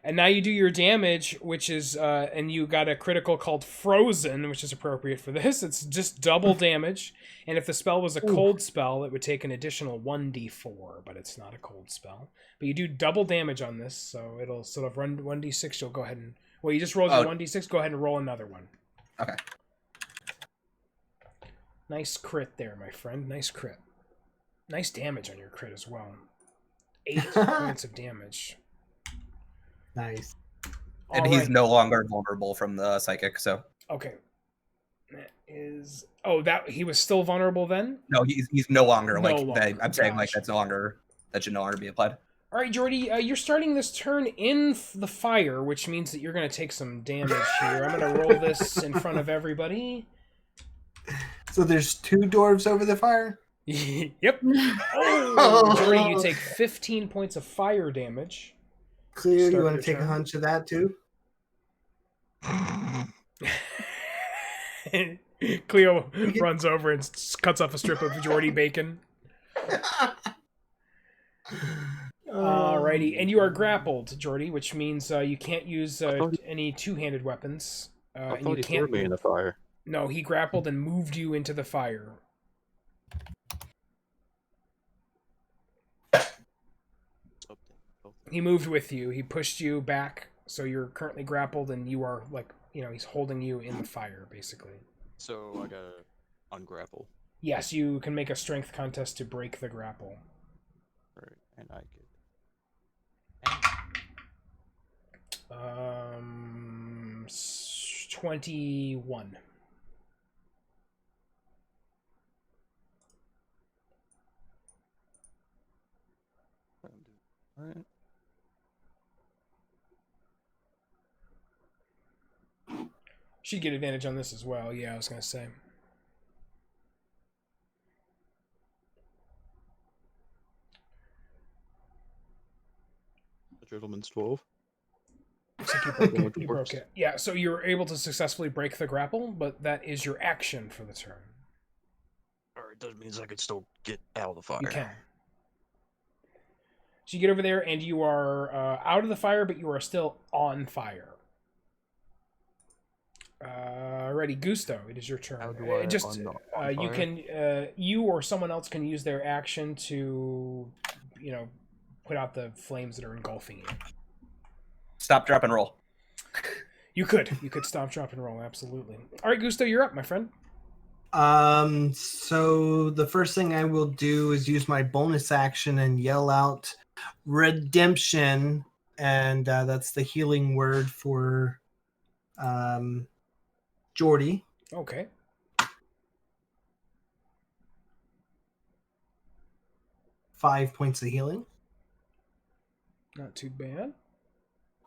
And now you do your damage, which is, and you got a critical called Frozen, which is appropriate for this. It's just double damage. And if the spell was a cold spell, it would take an additional 1d4, but it's not a cold spell. But you do double damage on this, so it'll sort of run 1d6. You'll go ahead and, well, you just rolled your 1d6. Go ahead and roll another one. Okay. Nice crit there, my friend. Nice crit. Nice damage on your crit as well. 8 points of damage. Nice. And All he's right. no longer vulnerable from the psychic, so. Okay. That is... Oh, that he was still vulnerable then? No, he's no longer No like longer. I'm saying like Gotcha. that should no longer be applied. All right, Jordy, you're starting this turn in the fire, which means that you're going to take some damage here. I'm going to roll this in front of everybody. So there's 2 dwarves over the fire? Yep. Oh, Jordy, you take 15 points of fire damage. Clear, Start you want your to take turn. a hunch of that too? Cleo runs over and cuts off a strip of Jordy bacon. Alrighty, and you are grappled, Jordy, which means you can't use any two-handed weapons. I And you thought he threw can't. me in the fire. No, he grappled and moved you into the fire. He moved with you. He pushed you back, so you're currently grappled, and you are he's holding you in the fire, basically. So I gotta ungrapple. Yes, you can make a strength contest to break the grapple. Right, and I get. 21. Alright. She'd get advantage on this as well. Yeah, I was gonna say. The gentleman's 12. Looks like you broke it. Yeah, so you were able to successfully break the grapple, but that is your action for the turn. Alright, that means I could still get out of the fire. You can. So you get over there, and you are out of the fire, but you are still on fire. Ready, Gusto. It is your turn. How do I you can you or someone else can use their action to, put out the flames that are engulfing you. Stop, drop, and roll. You could stop, drop, and roll. Absolutely. All right, Gusto, you're up, my friend. So the first thing I will do is use my bonus action and yell out redemption, and that's the healing word for Jordy. Okay. Five points of healing. Not too bad.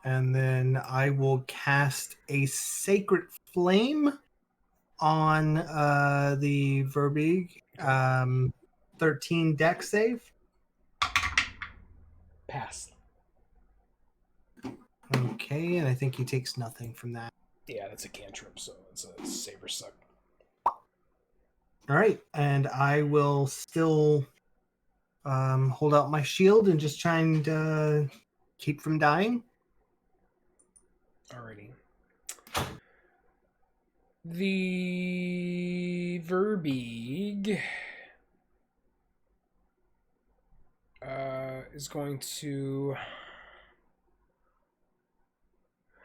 And then I will cast a sacred flame on the verbeeg. 13 dex save. Pass. Okay, and I think he takes nothing from that. Yeah, that's a cantrip, so it's a saber suck. All right, and I will still hold out my shield and just try and keep from dying. Alrighty. The verbeeg is going to. What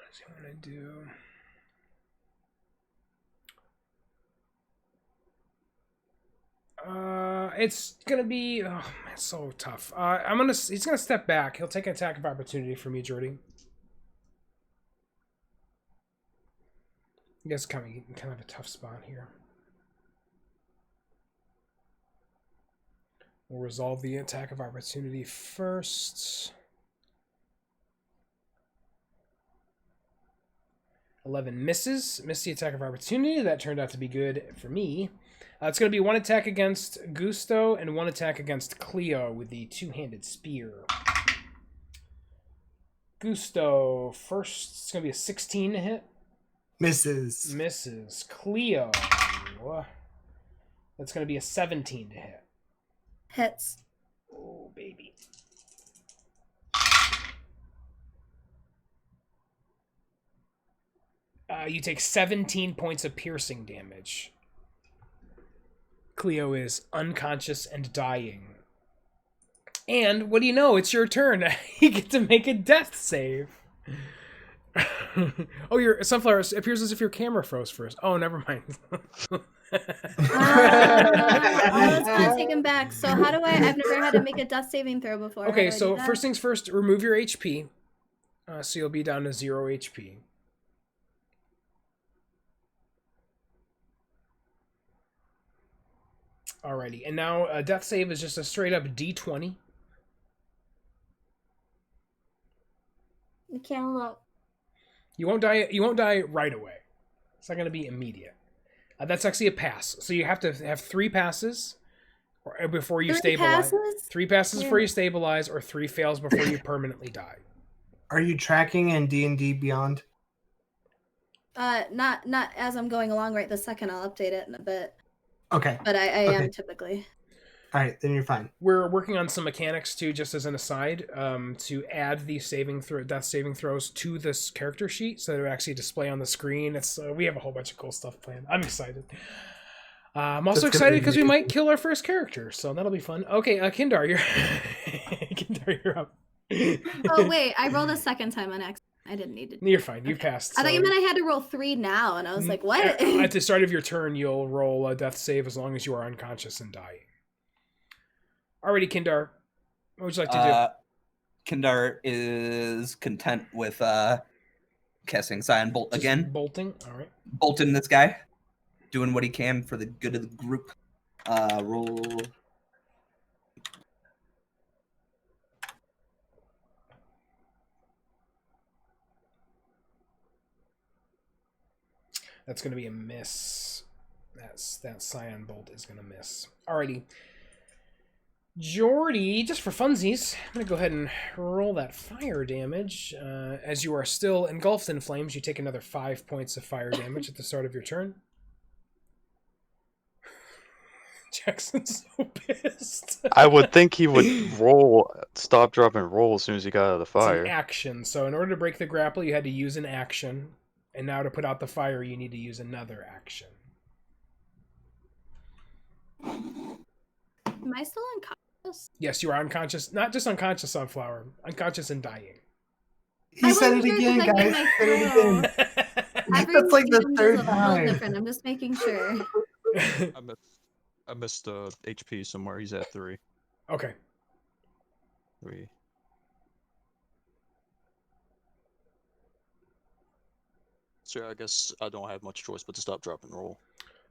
does he want to do? It's gonna be. Oh, man, it's so tough. He's gonna step back. He'll take an attack of opportunity from you, Jordy. You guys kind of a tough spot here. We'll resolve the attack of opportunity first. 11 misses. Missed the attack of opportunity. That turned out to be good for me. It's going to be one attack against Gusto and one attack against Cleo with the two-handed spear. Gusto, first, it's going to be a 16 to hit. Misses. Misses. Cleo, that's going to be a 17 to hit. Hits. Oh, baby. You take 17 points of piercing damage. Cleo is unconscious and dying. And what do you know? It's your turn. You get to make a death save. Oh, your sunflower appears as if your camera froze first. Oh, never mind. That's kind of taken back. So how do I've never had to make a death saving throw before. Okay, so first things first, remove your HP. So you'll be down to 0 HP. Alrighty, and now a death save is just a straight up D20. can't look. You won't die. You won't die right away. It's not going to be immediate. That's actually a pass. So you have to have 3 passes before you stabilize. 3 passes before you stabilize, or 3 fails before you permanently die. Are you tracking in D&D Beyond? Not as I'm going along right this second. I'll update it in a bit. Okay. But I am typically. All right, then you're fine. We're working on some mechanics too, just as an aside, to add the death saving throws to this character sheet, so that it actually display on the screen. It's we have a whole bunch of cool stuff planned. I'm excited. I'm also excited because we might kill our first character, so that'll be fun. Okay, Kindar, you're up. Oh wait, I rolled a second time on accident. I didn't need to. You're fine. You passed. I thought you meant I had to roll 3 now, and I was like, what? At the start of your turn, you'll roll a death save as long as you are unconscious and dying. Alrighty, Kindar. What would you like to do? Kindar is content with casting Scion Bolt again. Bolting? Alright. Bolting this guy. Doing what he can for the good of the group. Roll. That's going to be a miss. That Scion Bolt is going to miss. Alrighty. Jordy, just for funsies, I'm going to go ahead and roll that fire damage. As you are still engulfed in flames, you take another 5 points of fire damage at the start of your turn. Jackson's so pissed. I would think he would stop, drop, and roll as soon as he got out of the fire. It's an action. So in order to break the grapple, you had to use an action. And now to put out the fire, you need to use another action. Am I still unconscious? Yes, you are unconscious. Not just unconscious, Sunflower. Unconscious and dying. He said it again, guys. Said it again. That's like the 3rd time. Different. I'm just making sure. I missed HP somewhere. He's at 3. Okay. 3. So I guess I don't have much choice but to stop, drop, and roll.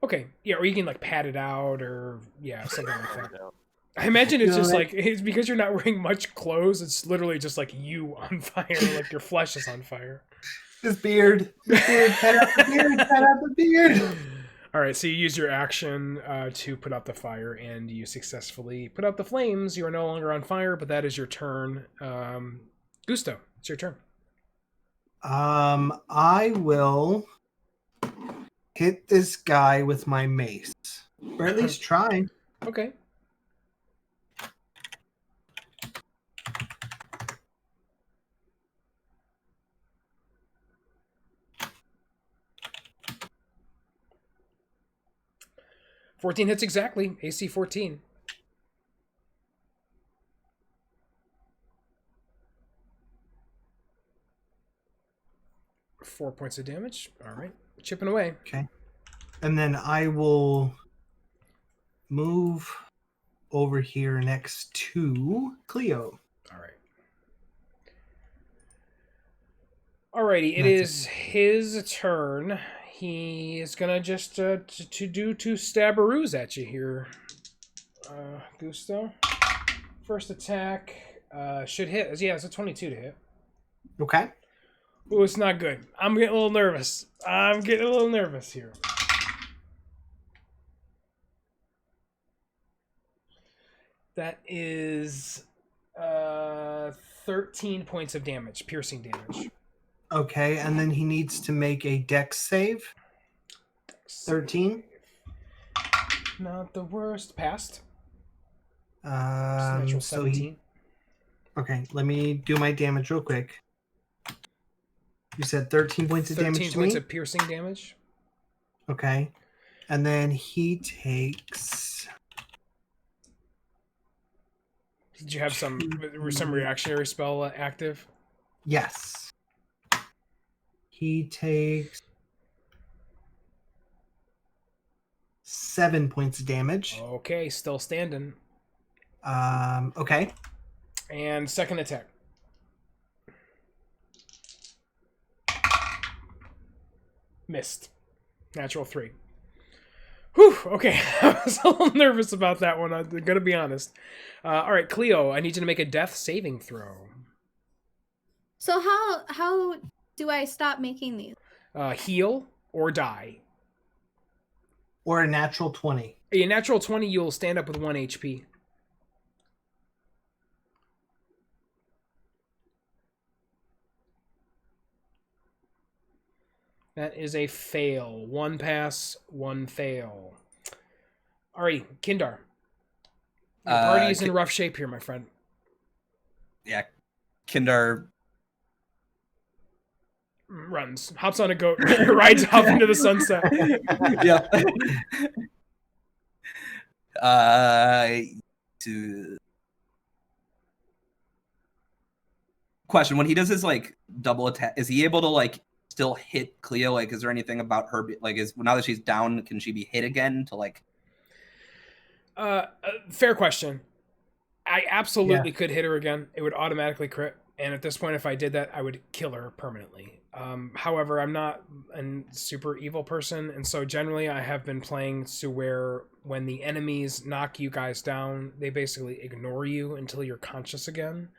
Okay. Yeah, or you can like pad it out, or something like that. I imagine it's just like it's because you're not wearing much clothes. It's literally just like you on fire, like your flesh is on fire. His beard, pad out the beard, pad out the beard. All right, so you use your action to put out the fire, and you successfully put out the flames. You are no longer on fire, but that is your turn. Gusto, it's your turn. I will hit this guy with my mace, or at least try. Okay. $14 hits exactly. AC 14. Four points of damage. All right. Chipping away. Okay. And then I will move over here next to Cleo. All right. Alrighty, it is his turn. He is gonna just do 2 stabberoos at you here, Gusto. First attack should hit. Yeah, it's a 22 to hit. Okay. Ooh, it's not good. I'm getting a little nervous. Here. That is 13 points of damage, piercing damage. Okay, and then he needs to make a dex save. 13. Not the worst. Passed. So 17. Okay, let me do my damage real quick. You said 13 points of damage to me? 13 points of piercing damage. Okay. And then he takes... Did you have some reactionary spell active? Yes. He takes 7 points of damage. Okay, still standing. Okay. And second attack. Missed. Natural 3. Whew, okay. I was a little nervous about that one, I'm gonna be honest. Alright, Cleo, I need you to make a death saving throw. So how do I stop making these? Heal or die. Or a natural 20. A natural 20, you'll stand up with 1 HP. That is a fail. 1 pass, 1 fail. Alrighty, Kindar. Your party is in rough shape here, my friend. Yeah, Kindar Runs, hops on a goat, rides off into the sunset. Yep. To question: when he does his like double attack, is he able to like still hit Cleo? Like, is there anything about her like is now that she's down, can she be hit again to like? Fair question. I absolutely could hit her again. It would automatically crit. And at this point, if I did that, I would kill her permanently. However, I'm not a super evil person. And so generally I have been playing to where when the enemies knock you guys down, they basically ignore you until you're conscious again.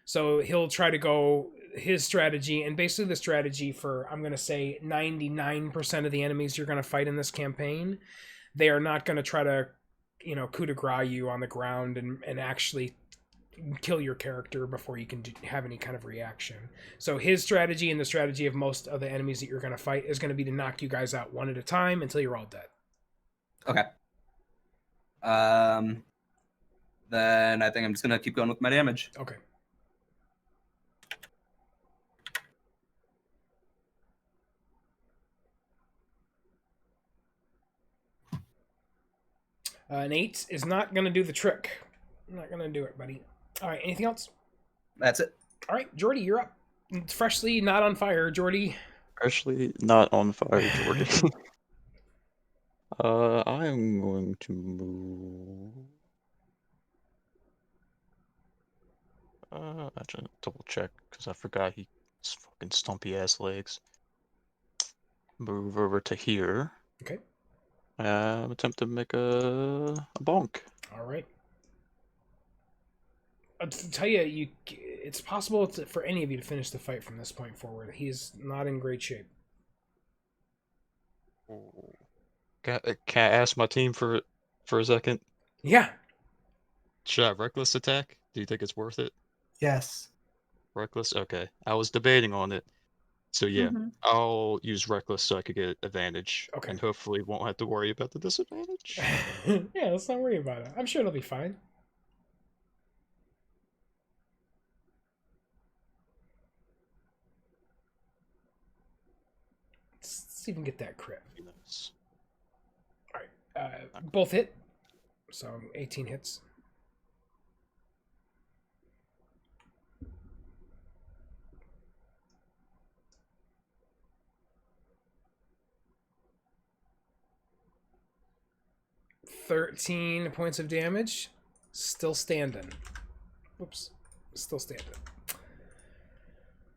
So he'll try to go his strategy, and basically the strategy for, I'm going to say, 99% of the enemies you're going to fight in this campaign, they are not going to try to, coup de grace you on the ground and actually kill your character before you can have any kind of reaction. So his strategy and the strategy of most of the enemies that you're going to fight is going to be to knock you guys out one at a time until you're all dead. Okay. Then I think I'm just going to keep going with my damage. Okay. An 8 is not going to do the trick. I'm not going to do it, buddy. All right, anything else? That's it. All right, Jordy, you're up. It's freshly not on fire, Jordy. Freshly not on fire, Jordy. I am going to move. I should double check because I forgot he's fucking stumpy ass legs. Move over to here. Okay. Attempt to make a bonk. All right. To tell you, it's possible for any of you to finish the fight from this point forward. He's not in great shape. Can I ask my team for a second? Yeah. Should I reckless attack? Do you think it's worth it? Yes. Reckless? Okay. I was debating on it. So yeah, Mhm. I'll use reckless so I could get advantage. Okay. And hopefully won't have to worry about the disadvantage. Yeah, let's not worry about it. I'm sure it'll be fine. Let's even get that crit. Nice. All right. Both hit. So 18 hits. $13 points of damage. Still standing. Whoops. Still standing.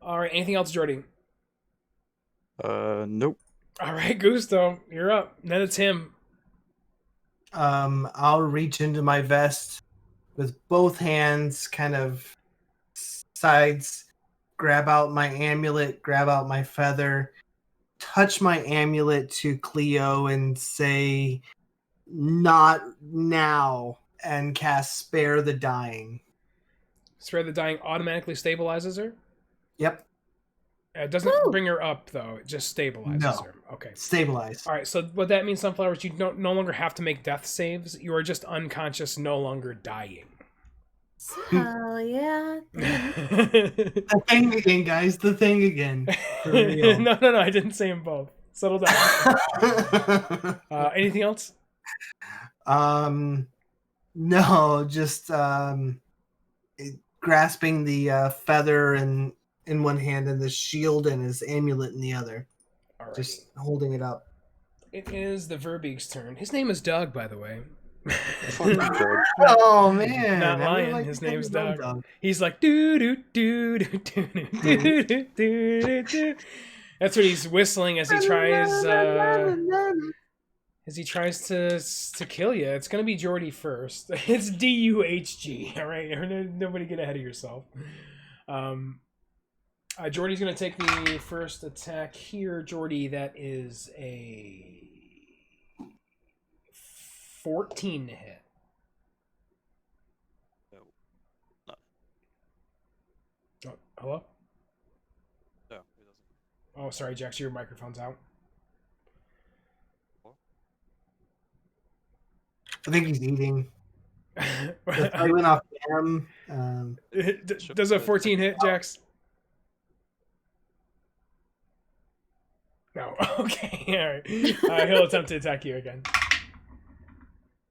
All right. Anything else, Jordy? Nope. All right, Gusto, you're up. Then it's him. I'll reach into my vest with both hands, kind of sides, grab out my amulet, grab out my feather, touch my amulet to Cleo and say, "Not now," and cast Spare the Dying. Spare the Dying automatically stabilizes her? Yep. It doesn't bring her up, though. It just stabilizes her. Okay. Stabilize. All right, so what that means, Sunflower, is you no longer have to make death saves. You are just unconscious, no longer dying. Hell yeah. The thing again, guys. The thing again. For real. No, I didn't say them both. Settle down. Anything else? No, just grasping the feather in one hand and the shield and his amulet in the other. All right. Just holding it up. It is the Verbeeg's turn. His name is Doug, by the way. Oh man! Not I lying. like His the name's name Doug. He's like doo doo doo doo doo doo doo doo doo. That's what he's whistling as he tries to kill you. It's gonna be Jordy first. It's DUHG. All right, nobody get ahead of yourself. Jordy's going to take the first attack here. Jordy, that is a 14 to hit. No. Oh, hello? No, it doesn't. Oh, sorry, Jax, your microphone's out. I think he's eating. I went off cam. Does a 14 hit, Jax? No. Okay. All right. He'll attempt to attack you again.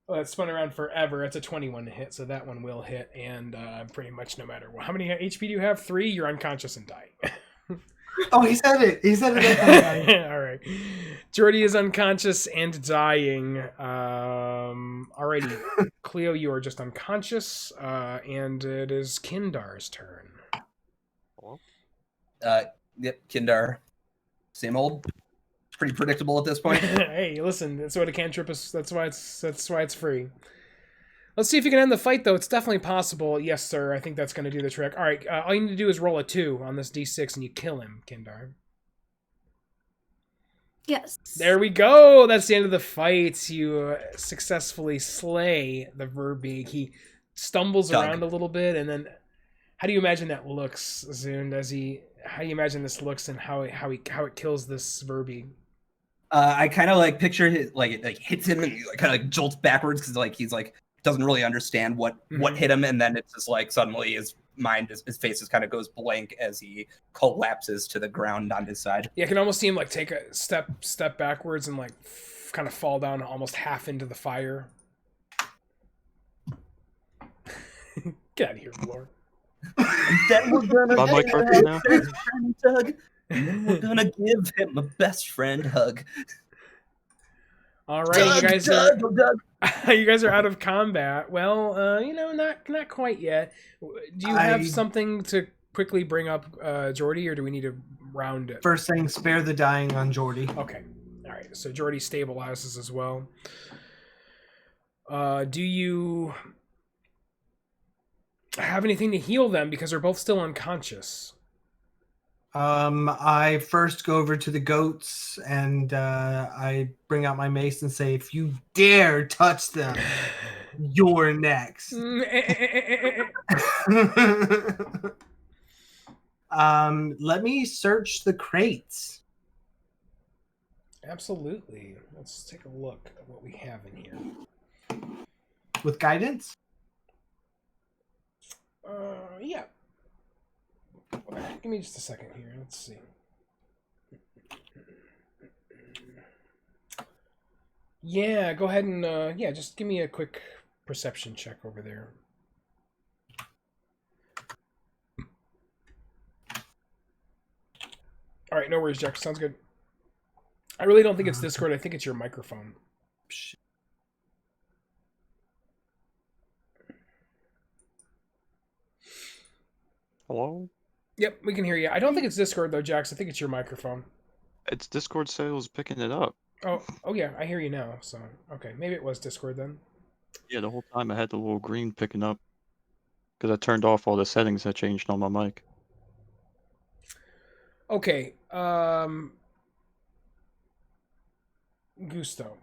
Well, that spun around forever. It's a 21 to hit, so that one will hit. And pretty much no matter what. How many HP do you have? 3. You're unconscious and dying. Oh, he said it. He said it. All right. Jordy is unconscious and dying. Alrighty. Cleo, you are just unconscious. And it is Kindar's turn. Yep, Kindar. Same old. Pretty predictable at this point. Hey, listen, that's what a cantrip is. That's why it's free. Let's see if you can end the fight, though. It's definitely possible. Yes, sir. I think that's going to do the trick. All right, all you need to do is roll a 2 on this d6, and you kill him, Kindar. Yes. There we go. That's the end of the fight. You successfully slay the verbeeg. He stumbles around a little bit, and then how do you imagine that looks, Zune? How do you imagine this looks, and how it kills this verbeeg? I kind of like picture it like it hits him and he kind of like jolts backwards because like he's like doesn't really understand what hit him, and then it's just like suddenly his face just kind of goes blank as he collapses to the ground on his side. Yeah, I can almost see him like take a step backwards and like kind of fall down almost half into the fire. Get out of here, Lord. Then we're gonna On my cartoon now? Doug. And then we're gonna give him a best friend hug. All right, Doug. You guys are out of combat. Well, not quite yet. Do you have something to quickly bring up, Jordy, or do we need to round it? First thing, spare the dying on Jordy. Okay. All right. So Jordy stabilizes as well. Do you have anything to heal them because they're both still unconscious? I first go over to the goats and I bring out my mace and say, if you dare touch them, you're next. Let me search the crates. Absolutely. Let's take a look at what we have in here. With guidance? Yeah. Give me just a second here. Let's see. Yeah, go ahead and just give me a quick perception check over there. All right, no worries, Jack. Sounds good. I really don't think it's Discord. I think it's your microphone. Hello? Yep, we can hear you. I don't think it's Discord though, Jax. I think it's your microphone. It's Discord sales picking it up. Oh yeah, I hear you now. So okay, maybe it was Discord then. Yeah, the whole time I had the little green picking up because I turned off all the settings I changed on my mic. Okay, Gusto,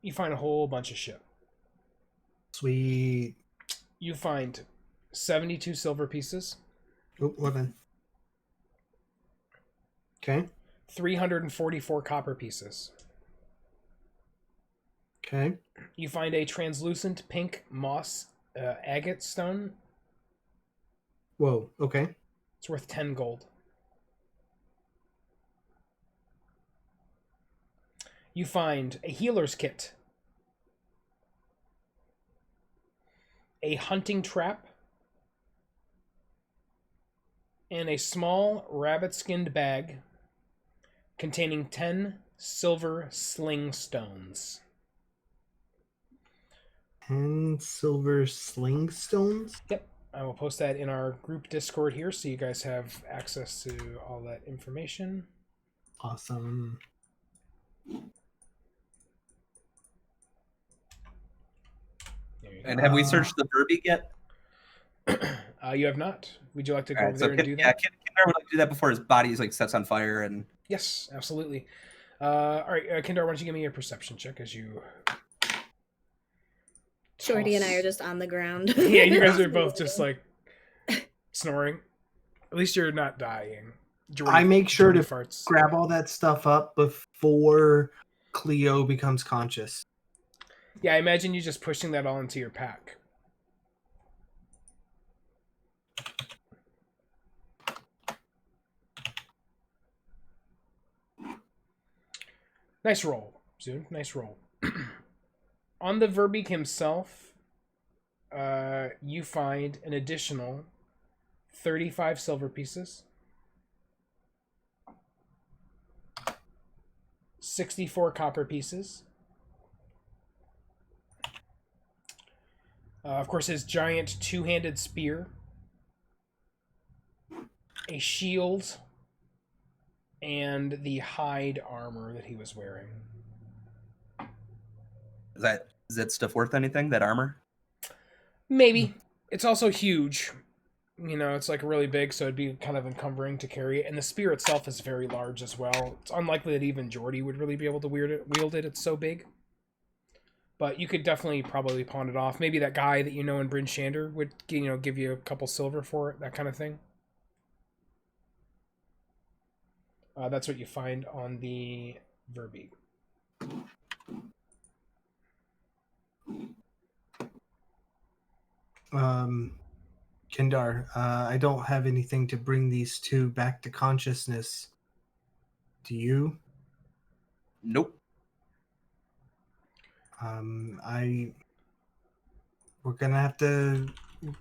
you find a whole bunch of shit. Sweet. You find 72 silver pieces. Oh, 11. Okay. 344 copper pieces. Okay. You find a translucent pink moss agate stone. Whoa. Okay. It's worth 10 gold. You find a healer's kit, a hunting trap, and a small rabbit-skinned bag containing 10 silver sling stones. 10 silver sling stones? Yep. I will post that in our group Discord here so you guys have access to all that information. Awesome. And have we searched the verbeeg yet? You have not. Would you like to go over So there and do yeah, that? Kindar would like do that before his body like sets on fire and. Yes, absolutely. All right, Kindar, why don't you give me a perception check as you. Shorty and I are just on the ground. Yeah, you guys are both just like snoring. At least you're not dying. I make sure to farts. grab all that stuff up before Cleo becomes conscious. Yeah, I imagine you just pushing that all into your pack. Nice roll, Zoon. Nice roll. On the verbeeg himself, you find an additional 35 silver pieces, 64 copper pieces. Of course, his giant two-handed spear, a shield, and the hide armor that he was wearing. Is that stuff worth anything? That armor? Maybe. It's also huge. You know, it's like really big, so it'd be kind of encumbering to carry it. And the spear itself is very large as well. It's unlikely that even Jordy would really be able to wield it. It's so big. But you could definitely probably pawn it off. Maybe that guy that you know in Bryn Shander would, you know, give you a couple silver for it, that kind of thing. That's what you find on the verbeeg. Kindar, I don't have anything to bring these two back to consciousness. Do you? Nope. We're gonna have to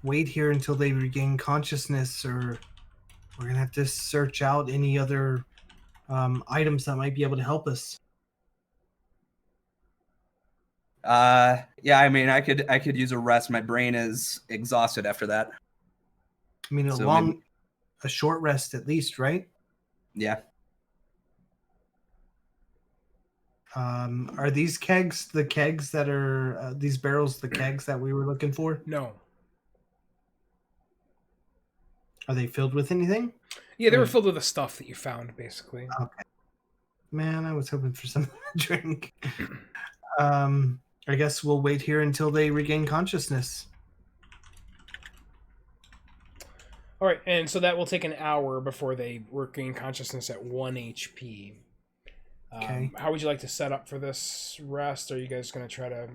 wait here until they regain consciousness, or we're gonna have to search out any other items that might be able to help us. Yeah, I mean, I could use a rest. My brain is exhausted after that. I mean, a short rest at least, right? Yeah. Are these kegs the kegs that are these barrels the kegs that we were looking for? No. Are they filled with anything? Yeah, they were filled with the stuff that you found, basically. Okay. Man, I was hoping for something to drink. I guess we'll wait here until they regain consciousness. All right, and so that will take an hour before they regain consciousness at 1 HP. Okay. How would you like to set up for this rest? Are you guys going to try to...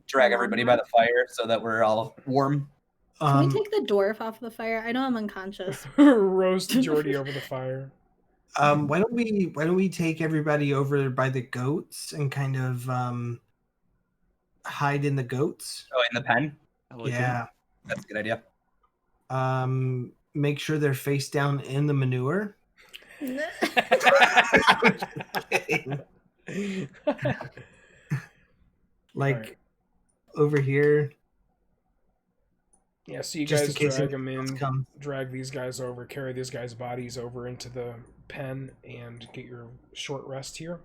Drag everybody by the fire so that we're all warm. Can we take the dwarf off the fire? I know I'm unconscious. Roast Jordy over the fire. Why don't we take everybody over by the goats and kind of hide in the goats? Oh, in the pen? Yeah. That's a good idea. Make sure they're face down in the manure. Like right. Over here. Yeah, so you Just guys in case drag them in, come. drag these guys over, carry these guys' bodies over into the pen, and get your short rest here.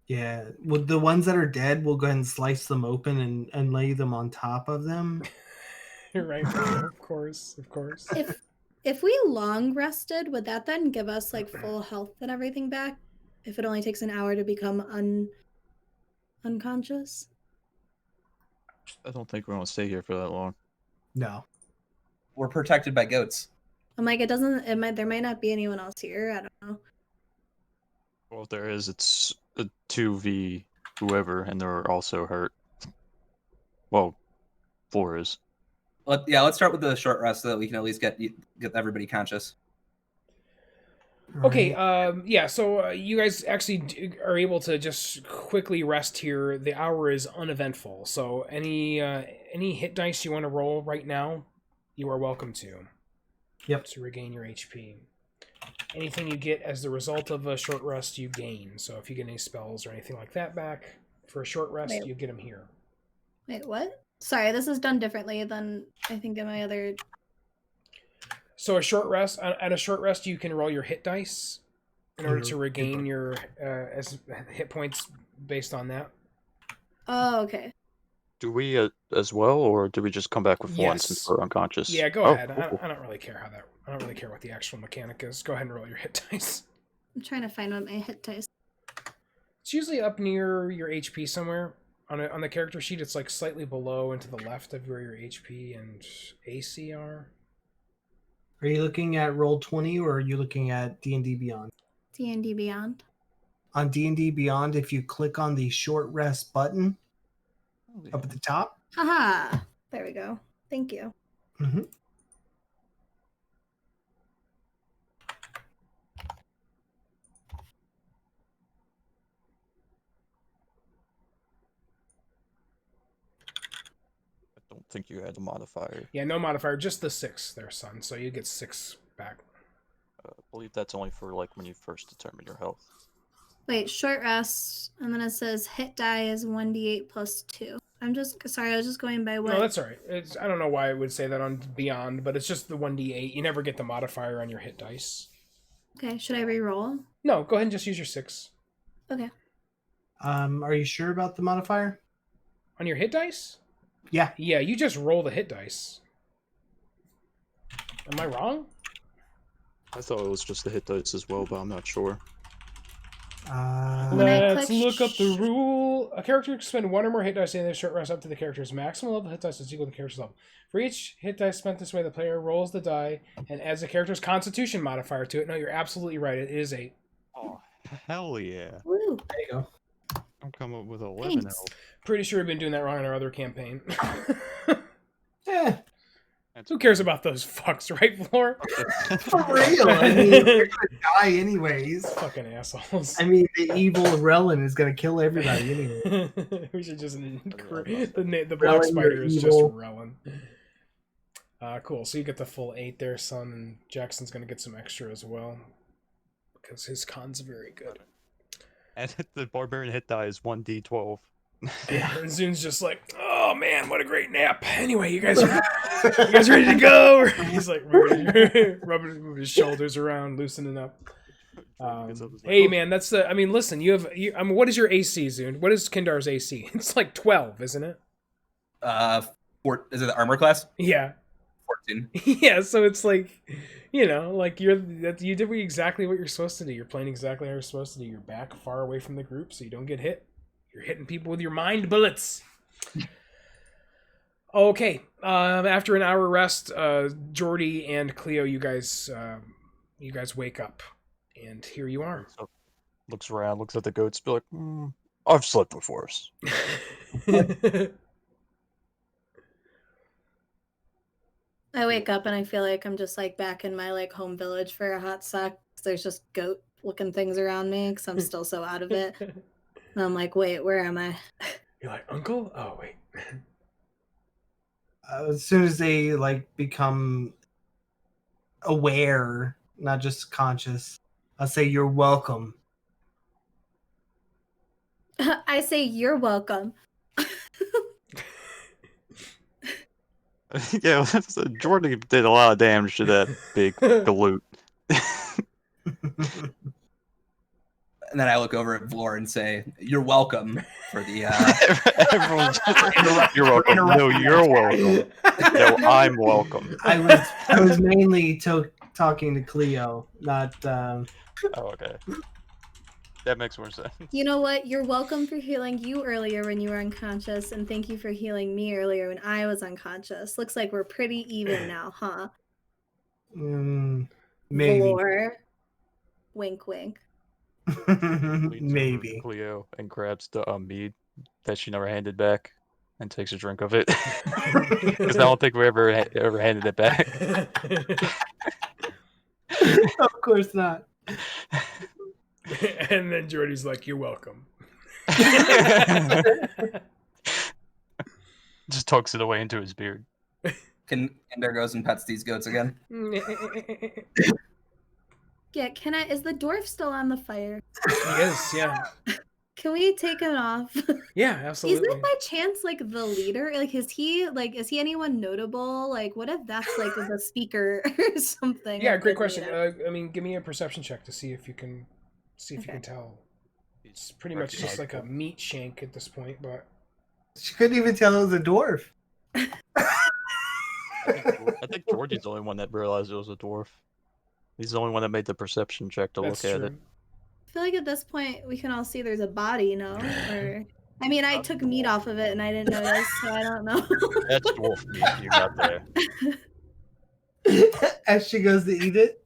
Yeah, well, the ones that are dead, we'll go ahead and slice them open and lay them on top of them. You're right, of course. If we long rested, would that then give us like full health and everything back? If it only takes an hour to become unconscious? I don't think we're gonna stay here for that long. No. We're protected by goats. I'm like, there might not be anyone else here. I don't know. Well, if there is, it's a 2v whoever, and they're also hurt. Well, 4 is. Let's start with the short rest so that we can at least get everybody conscious. Okay, so you guys actually are able to just quickly rest here. The hour is uneventful, so any hit dice you want to roll right now, you are welcome to. Yep. To regain your HP. Anything you get as the result of a short rest, you gain. So if you get any spells or anything like that back for a short rest, you get them here. Wait, what? Sorry, this is done differently than I think in my other... So at a short rest, you can roll your hit dice in order to regain your as hit points based on that. Oh, okay. Do we as well, or do we just come back with one since we're unconscious? Yeah, go ahead. I don't really care how that I don't really care what the actual mechanic is. Go ahead and roll your hit dice. I'm trying to find what my hit dice. It's usually up near your HP somewhere. On the character sheet, it's like slightly below and to the left of where your HP and AC are. Are you looking at Roll20 or are you looking at D&D Beyond? D&D Beyond. On D&D Beyond, if you click on the short rest button up at the top. Haha. There we go. Thank you. Mm-hmm. I don't think you had a modifier. Yeah, no modifier, just the 6 there, son. So you get 6 back. I believe that's only for like when you first determine your health. Wait, short rest, and then it says hit die is 1d8 plus 2. I'm just sorry, I was just going by what. No, that's all right. I don't know why I would say that on Beyond, but it's just the 1d8. You never get the modifier on your hit dice. Okay, should I re-roll? No, go ahead and just use your 6. Okay. Are you sure about the modifier? On your hit dice? Yeah. Yeah, you just roll the hit dice. Am I wrong? I thought it was just the hit dice as well, but I'm not sure. When I Let's click look up the rule. A character can spend 1 or more hit dice in their short rest up to the character's maximum level of hit dice is equal to the character's level. For each hit dice spent this way, the player rolls the die and adds the character's constitution modifier to it. No, you're absolutely right. It is 8. Oh, hell yeah. Woo. There you go. I'm coming up with 11 Thanks. health. Pretty sure we've been doing that wrong in our other campaign. Yeah, Who cares about those fucks, right, Floor? for real. I mean, they're gonna die anyways. Fucking assholes. I mean, the evil Relin is gonna kill everybody anyway. We should just the Relin, black spider you're is just evil. Relin. Cool. So you get the full 8 there, son, and Jackson's gonna get some extra as well because his con's very good. And the barbarian hit die is 1d12. Yeah, and Zune's just like, oh man, what a great nap. Anyway, you guys ready to go? Or he's like rubbing his shoulders around, loosening up. Hey man, that's the. I mean, listen, what is your AC, Zune? What is Kindar's AC? It's like 12, isn't it? Is it the armor class? Yeah. 14. Yeah, so it's like, like you did exactly what you're supposed to do. You're playing exactly how you're supposed to do. You're back far away from the group so you don't get hit. You're hitting people with your mind bullets. Okay. After an hour rest, Jordy and Cleo, you guys wake up, and here you are. So, looks around, looks at the goats, be like, I've slept before. I wake up and I feel like I'm just like back in my like home village for a hot sec. There's just goat looking things around me because I'm still so out of it. And I'm like, wait, where am I? You're like, Uncle? Oh, wait. As soon as they like become aware, not just conscious, I'll say you're welcome. I say you're welcome. Yeah, Jordan did a lot of damage to that big galoot. And then I look over at Vlor and say, "You're welcome for the." Everyone's just, you're welcome. No, you're welcome. No, I'm welcome. I was mainly talking to Cleo, not. Oh, okay. That makes more sense. You know what? You're welcome for healing you earlier when you were unconscious, and thank you for healing me earlier when I was unconscious. Looks like we're pretty even now, huh? Maybe. Vlor. Wink, wink. Maybe. Cleo and grabs the mead that she never handed back and takes a drink of it. Because I don't think we ever handed it back. Of course not. And then Jordy's like, you're welcome. Just tucks it away into his beard. Kinder goes and pets these goats again. Yeah, is the dwarf still on the fire? He is, yeah. Can we take him off? Yeah, absolutely. Is it by chance like the leader? Like, is he anyone notable? Like, what if that's like the speaker or something? Yeah, great question. I mean, give me a perception check to see if you can you can tell. It's pretty much just like a meat shank at this point, but She couldn't even tell it was a dwarf. I think Georgie's the only one that realized it was a dwarf. He's the only one that made the perception check to That's look at true. it. I feel like at this point we can all see there's a body, no? Or I mean, I took meat off of it and I didn't notice, so I don't know. That's dwarf meat you got there. As she goes to eat it.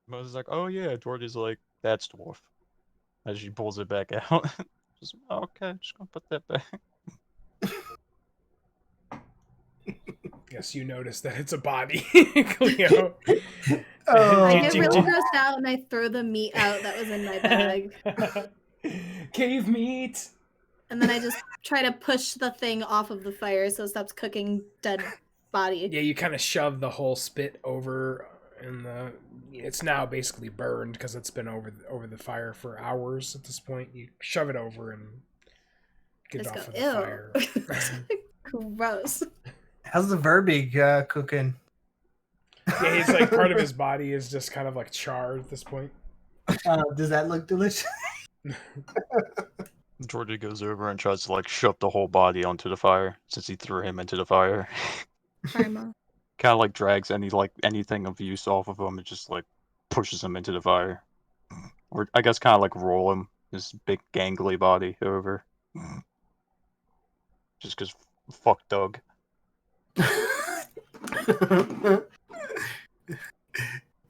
Moses is like, oh yeah. Georgie's like, that's dwarf. As she pulls it back out. Just, okay, just gonna put that back. Guess you noticed that it's a body, Cleo. I Oh. get really grossed out and I throw the meat out that was in my bag. Cave meat. And then I just try to push the thing off of the fire so it stops cooking dead body. Yeah, you kind of shove the whole spit over, and it's now basically burned because it's been over the fire for hours at this point. You shove it over and get Just off go, of the fire. Gross. How's the verbeeg cooking? Yeah, he's like part of his body is just kind of like charred at this point. Does that look delicious? Georgie goes over and tries to like shove the whole body onto the fire since he threw him into the fire. Karma. Kind of like drags anything of use off of him and just like pushes him into the fire. Or I guess kind of like roll him, his big gangly body over. Just because fuck Doug.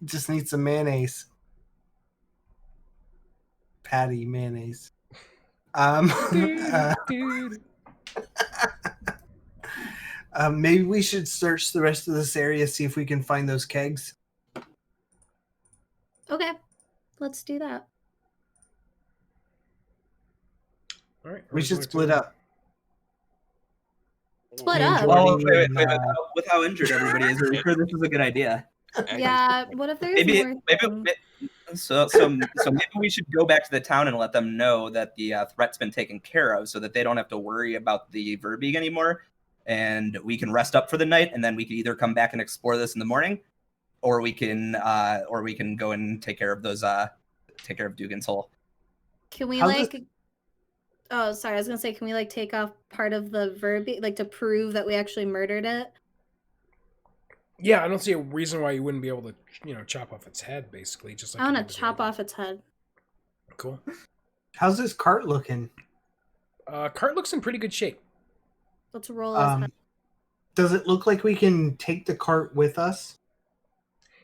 Just need some mayonnaise. Patty mayonnaise. Dude. Maybe we should search the rest of this area, see if we can find those kegs. Okay, let's do that. All right, We should split up. Split Me and up? Jordan Oh, wait, and, with how injured everybody is, are we sure this is a good idea? Yeah, what if there's Maybe, more? so maybe we should go back to the town and let them know that the threat's been taken care of, so that they don't have to worry about the verbeeg anymore, and we can rest up for the night, and then we can either come back and explore this in the morning, or we can go and take care of Dugan's Hole. Can we How's like? Oh, sorry. I was gonna say, can we like take off part of the verbiage, like to prove that we actually murdered it? Yeah, I don't see a reason why you wouldn't be able to, chop off its head, basically. Just like I you want did to with chop the other. off its head. Cool. How's this cart looking? Cart looks in pretty good shape. Let's roll his head. Does it look like we can take the cart with us?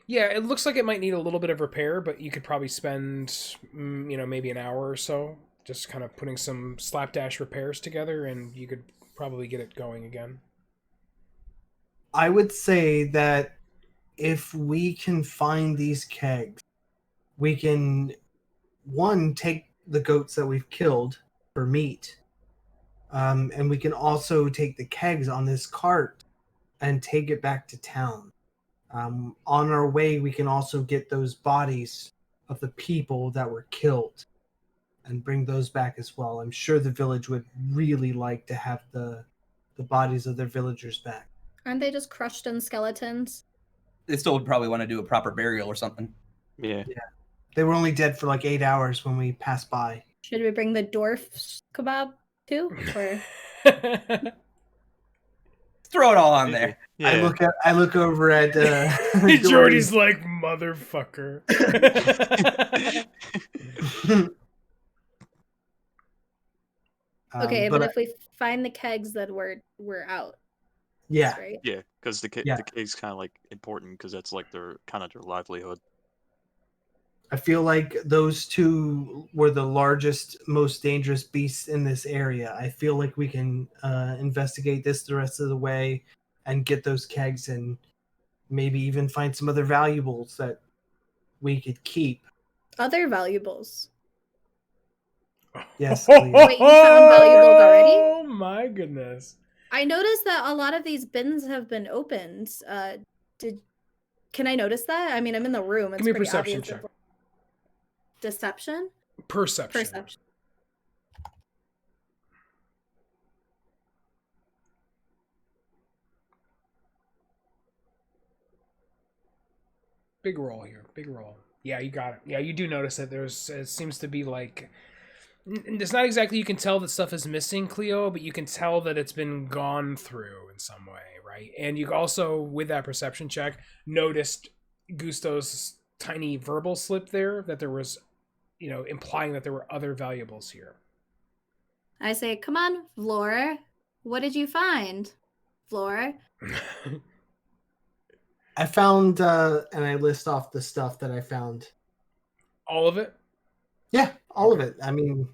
Yeah, it looks like it might need a little bit of repair, but you could probably spend, maybe an hour or so just kind of putting some slapdash repairs together, and you could probably get it going again. I would say that if we can find these kegs, we can, one, take the goats that we've killed for meat, and we can also take the kegs on this cart and take it back to town. On our way, we can also get those bodies of the people that were killed and bring those back as well. I'm sure the village would really like to have the bodies of their villagers back. Aren't they just crushed in skeletons? They still would probably want to do a proper burial or something. Yeah. They were only dead for like 8 hours when we passed by. Should we bring the dwarf kebab too? Or Throw it all on there. Yeah. I look over at Jordy's like, motherfucker. okay, but if we find the kegs, then we're out. Yeah. Right? Yeah, because the Yeah. cave's kind of like important because that's like their livelihood. I feel like those two were the largest, most dangerous beasts in this area. I feel like we can investigate this the rest of the way and get those kegs and maybe even find some other valuables that we could keep. Other valuables. Yes, please. Wait, you found valuables already? Oh my goodness. I noticed that a lot of these bins have been opened. Can I notice that? I mean, I'm in the room. It's Give me a pretty perception obvious. check. Deception? Perception. Big roll here. Big roll. Yeah, you got it. Yeah, you do notice that it seems to be like... It's not exactly you can tell that stuff is missing, Cleo, but you can tell that it's been gone through in some way, right? And you also, with that perception check, noticed Gusto's tiny verbal slip there that there was, implying that there were other valuables here. I say, come on, Floor. What did you find, Floor? I found, and I list off the stuff that I found. All of it? Yeah, all of it. I mean...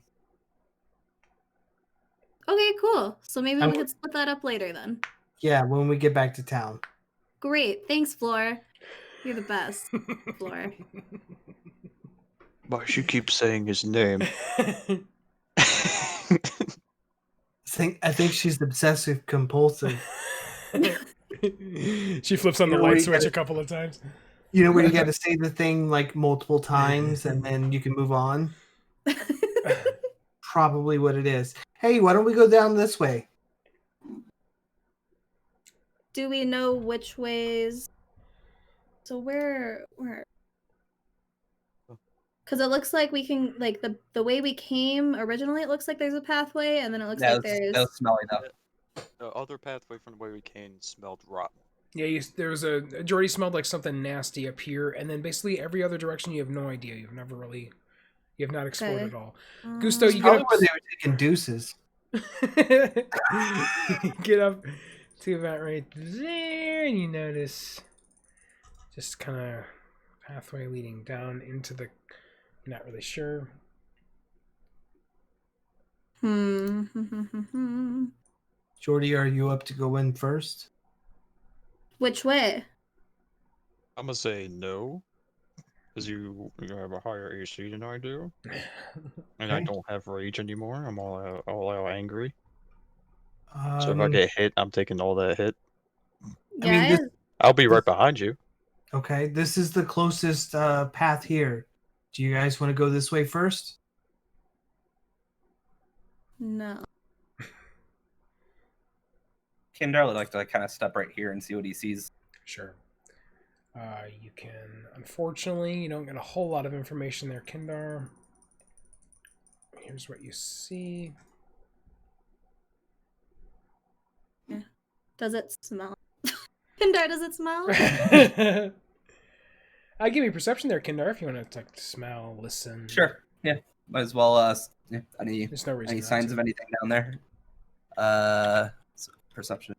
Okay, cool. So maybe we could split that up later then. Yeah, when we get back to town. Great. Thanks, Floor. You're the best, Floor. Why she keeps saying his name? I think she's obsessive compulsive. She flips on the light switch a couple of times. You know where you got to say the thing like multiple times and then you can move on? Probably what it is. Hey, why don't we go down this way? Do we know which ways? So where? Because it looks like we can, like, the way we came originally, it looks like there's a pathway, and then it looks like there's... That was smelly, though. The other pathway from the way we came smelled rotten. Yeah, there was a Jordy smelled like something nasty up here, and then basically every other direction you have no idea. You have not explored at all. Gusto, you get up... where they were taking deuces. Get up to about right there, and you notice just kind of pathway leading down into the... Not really sure. Jordy, are you up to go in first? Which way? I'm gonna say no, because you have a higher AC than I do, and I don't have rage anymore. I'm all out angry. So if I get hit, I'm taking all that hit. Yeah, I mean, I'll be right behind you. Okay, this is the closest path here. Do you guys want to go this way first? No. Kindar would like to kind of step right here and see what he sees. Sure. You can... Unfortunately, you don't get a whole lot of information there, Kindar. Here's what you see. Yeah. Does it smell? Kindar, does it smell? I'll give you perception there, Kindar, if you want to smell, listen. Sure. Yeah. Might as well. Any There's no reason any not signs to. of anything down there? Perception.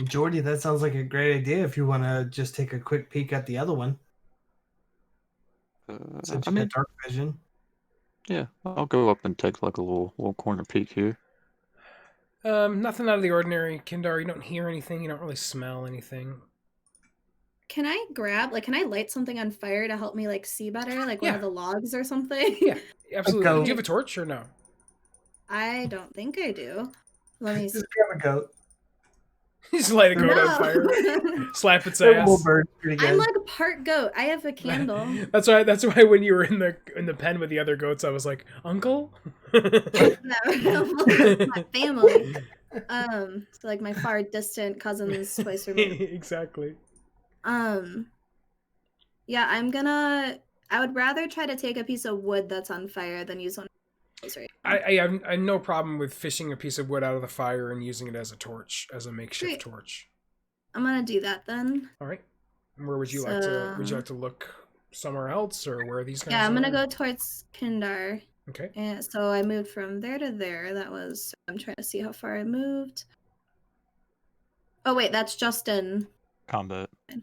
Jordy, that sounds like a great idea if you want to just take a quick peek at the other one. Since you got dark vision. Yeah, I'll go up and take like a little corner peek here. Nothing out of the ordinary, Kindar. You don't hear anything. You don't really smell anything. Can I light something on fire to help me, like, see better? Like one of the logs or something? Yeah, absolutely. Go. Do you have a torch or no? I don't think I do. Let me see. Just grab a goat. Just light a goat on fire. Slap its ass. I'm like a part goat. I have a candle. That's why when you were in the pen with the other goats, I was like, Uncle? No, my family. So like my far distant cousins twice removed. Exactly. Yeah, I would rather try to take a piece of wood that's on fire than use one of those right now. I have no problem with fishing a piece of wood out of the fire and using it as a torch, as a makeshift torch. I'm gonna do that then. All right. And where would you like to? Would you like to look somewhere else, or where are these guys? Yeah, I'm gonna go towards Kindar. Okay. And so I moved from there to there. I'm trying to see how far I moved. Oh wait, that's just in combat. Yeah,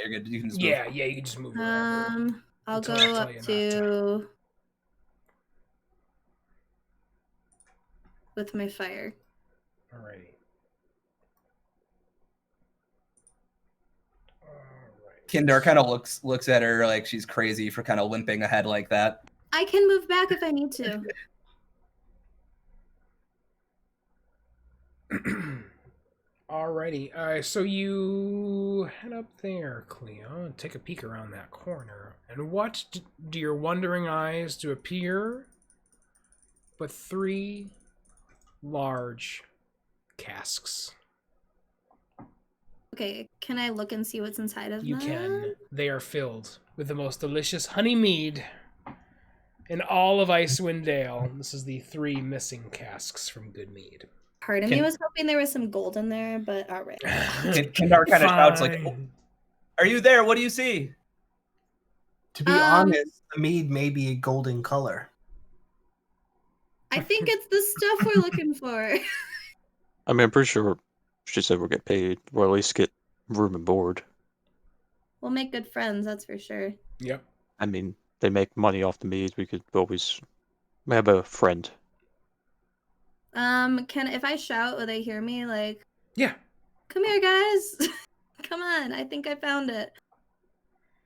you're good. You can just move. Yeah, you can just move. Wherever. I'll go up to with my fire. Alrighty. Kindar kind of looks at her like she's crazy for kind of limping ahead like that. I can move back if I need to. Alrighty. So you head up there, Cleo, and take a peek around that corner. And what do your wondering eyes to appear but 3 large casks? Okay, can I look and see what's inside of them? You can. They are filled with the most delicious honey mead in all of Icewind Dale. This is the 3 missing casks from Good Mead. Part of me was hoping there was some gold in there, but all right. Kindar kind of shouts like, oh, "Are you there? What do you see?" To be honest, the mead may be a golden color. I think it's the stuff we're looking for. I mean, I'm pretty sure she said we'll get paid. We'll at least get room and board. We'll make good friends, that's for sure. Yep. I mean, they make money off the mead. We could always have a friend. If I shout, will they hear me? Like, yeah. Come here, guys. Come on, I think I found it.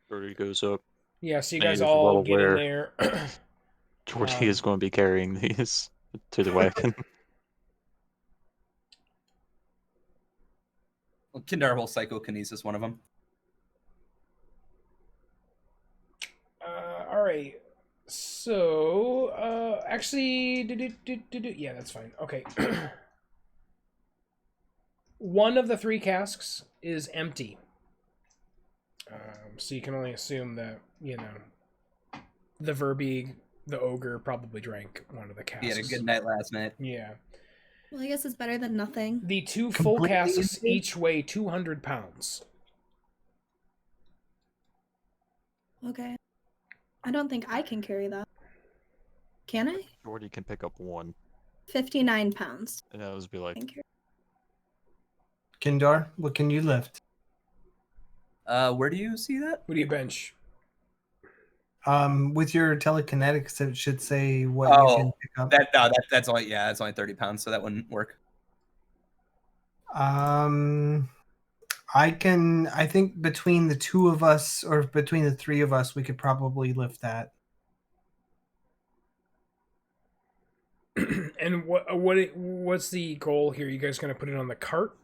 Jordy goes up. Yeah, so you guys all get in there. Jordy is going to be carrying these to the wagon. Well, Kindar will psychokinesis one of them. All right. So, actually, yeah, that's fine. Okay. One of the 3 casks is empty. So you can only assume that, the verbeeg, the ogre, probably drank one of the casks. He had a good night last night. Yeah. Well, I guess it's better than nothing. The 2 full casks each weigh 200 pounds. Okay. I don't think I can carry that. Can I? Jordy can pick up 1. 59 pounds. And that would be like... Kindar, what can you lift? Where do you see that? What do you bench? With your telekinetics, it should say what you can pick up. That's only that's only 30 pounds, so that wouldn't work. I think between the 2 of us, or between the 3 of us, we could probably lift that. And what's the goal here? You guys going to put it on the cart?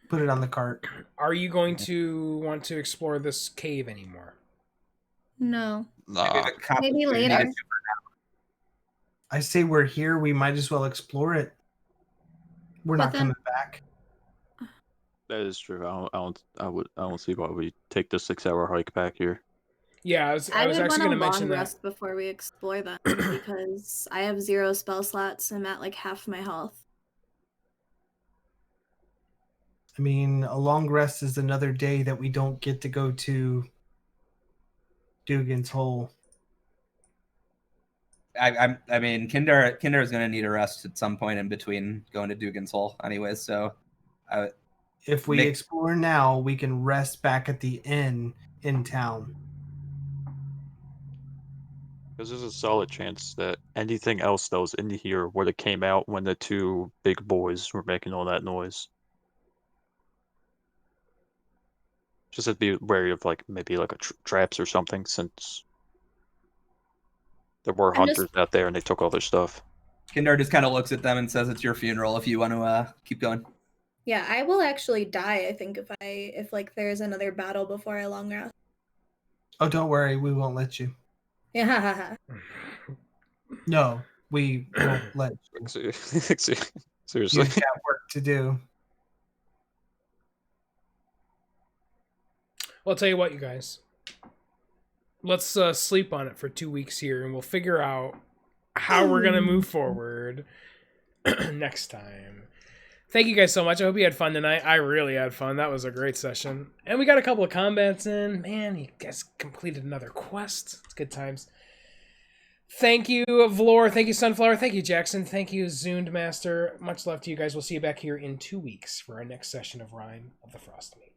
Put it on the cart. Are you going to want to explore this cave anymore? No. Nah. Maybe later. I say we're here. We might as well explore it. We're not coming back. That is true. I don't see why we take the 6-hour hike back here. Yeah, I was actually going to mention that. Rest before we explore that because I have 0 spell slots. I'm at like half my health. I mean, a long rest is another day that we don't get to go to Dugan's Hole. I mean, Kindar is going to need a rest at some point in between going to Dugan's Hole, anyways. So, if we explore now, we can rest back at the inn in town. Because there's a solid chance that anything else that was in here would have came out when the 2 big boys were making all that noise. Just to be wary of maybe a traps or something, since there were hunters out there and they took all their stuff. Kindar just kind of looks at them and says, "It's your funeral if you want to keep going." Yeah, I will actually die, I think, if there's another battle before I long rest. Oh, don't worry, we won't let you. Yeah. No, we won't let you. Seriously. You've got work to do. Well, I'll tell you what, you guys. Let's sleep on it for 2 weeks here, and we'll figure out how we're going to move forward next time. Thank you guys so much. I hope you had fun tonight. I really had fun. That was a great session. And we got a couple of combats in. Man, you guys completed another quest. It's good times. Thank you, Vlor. Thank you, Sunflower. Thank you, Jackson. Thank you, Zoomed Master. Much love to you guys. We'll see you back here in 2 weeks for our next session of Rime of the Frostmaiden.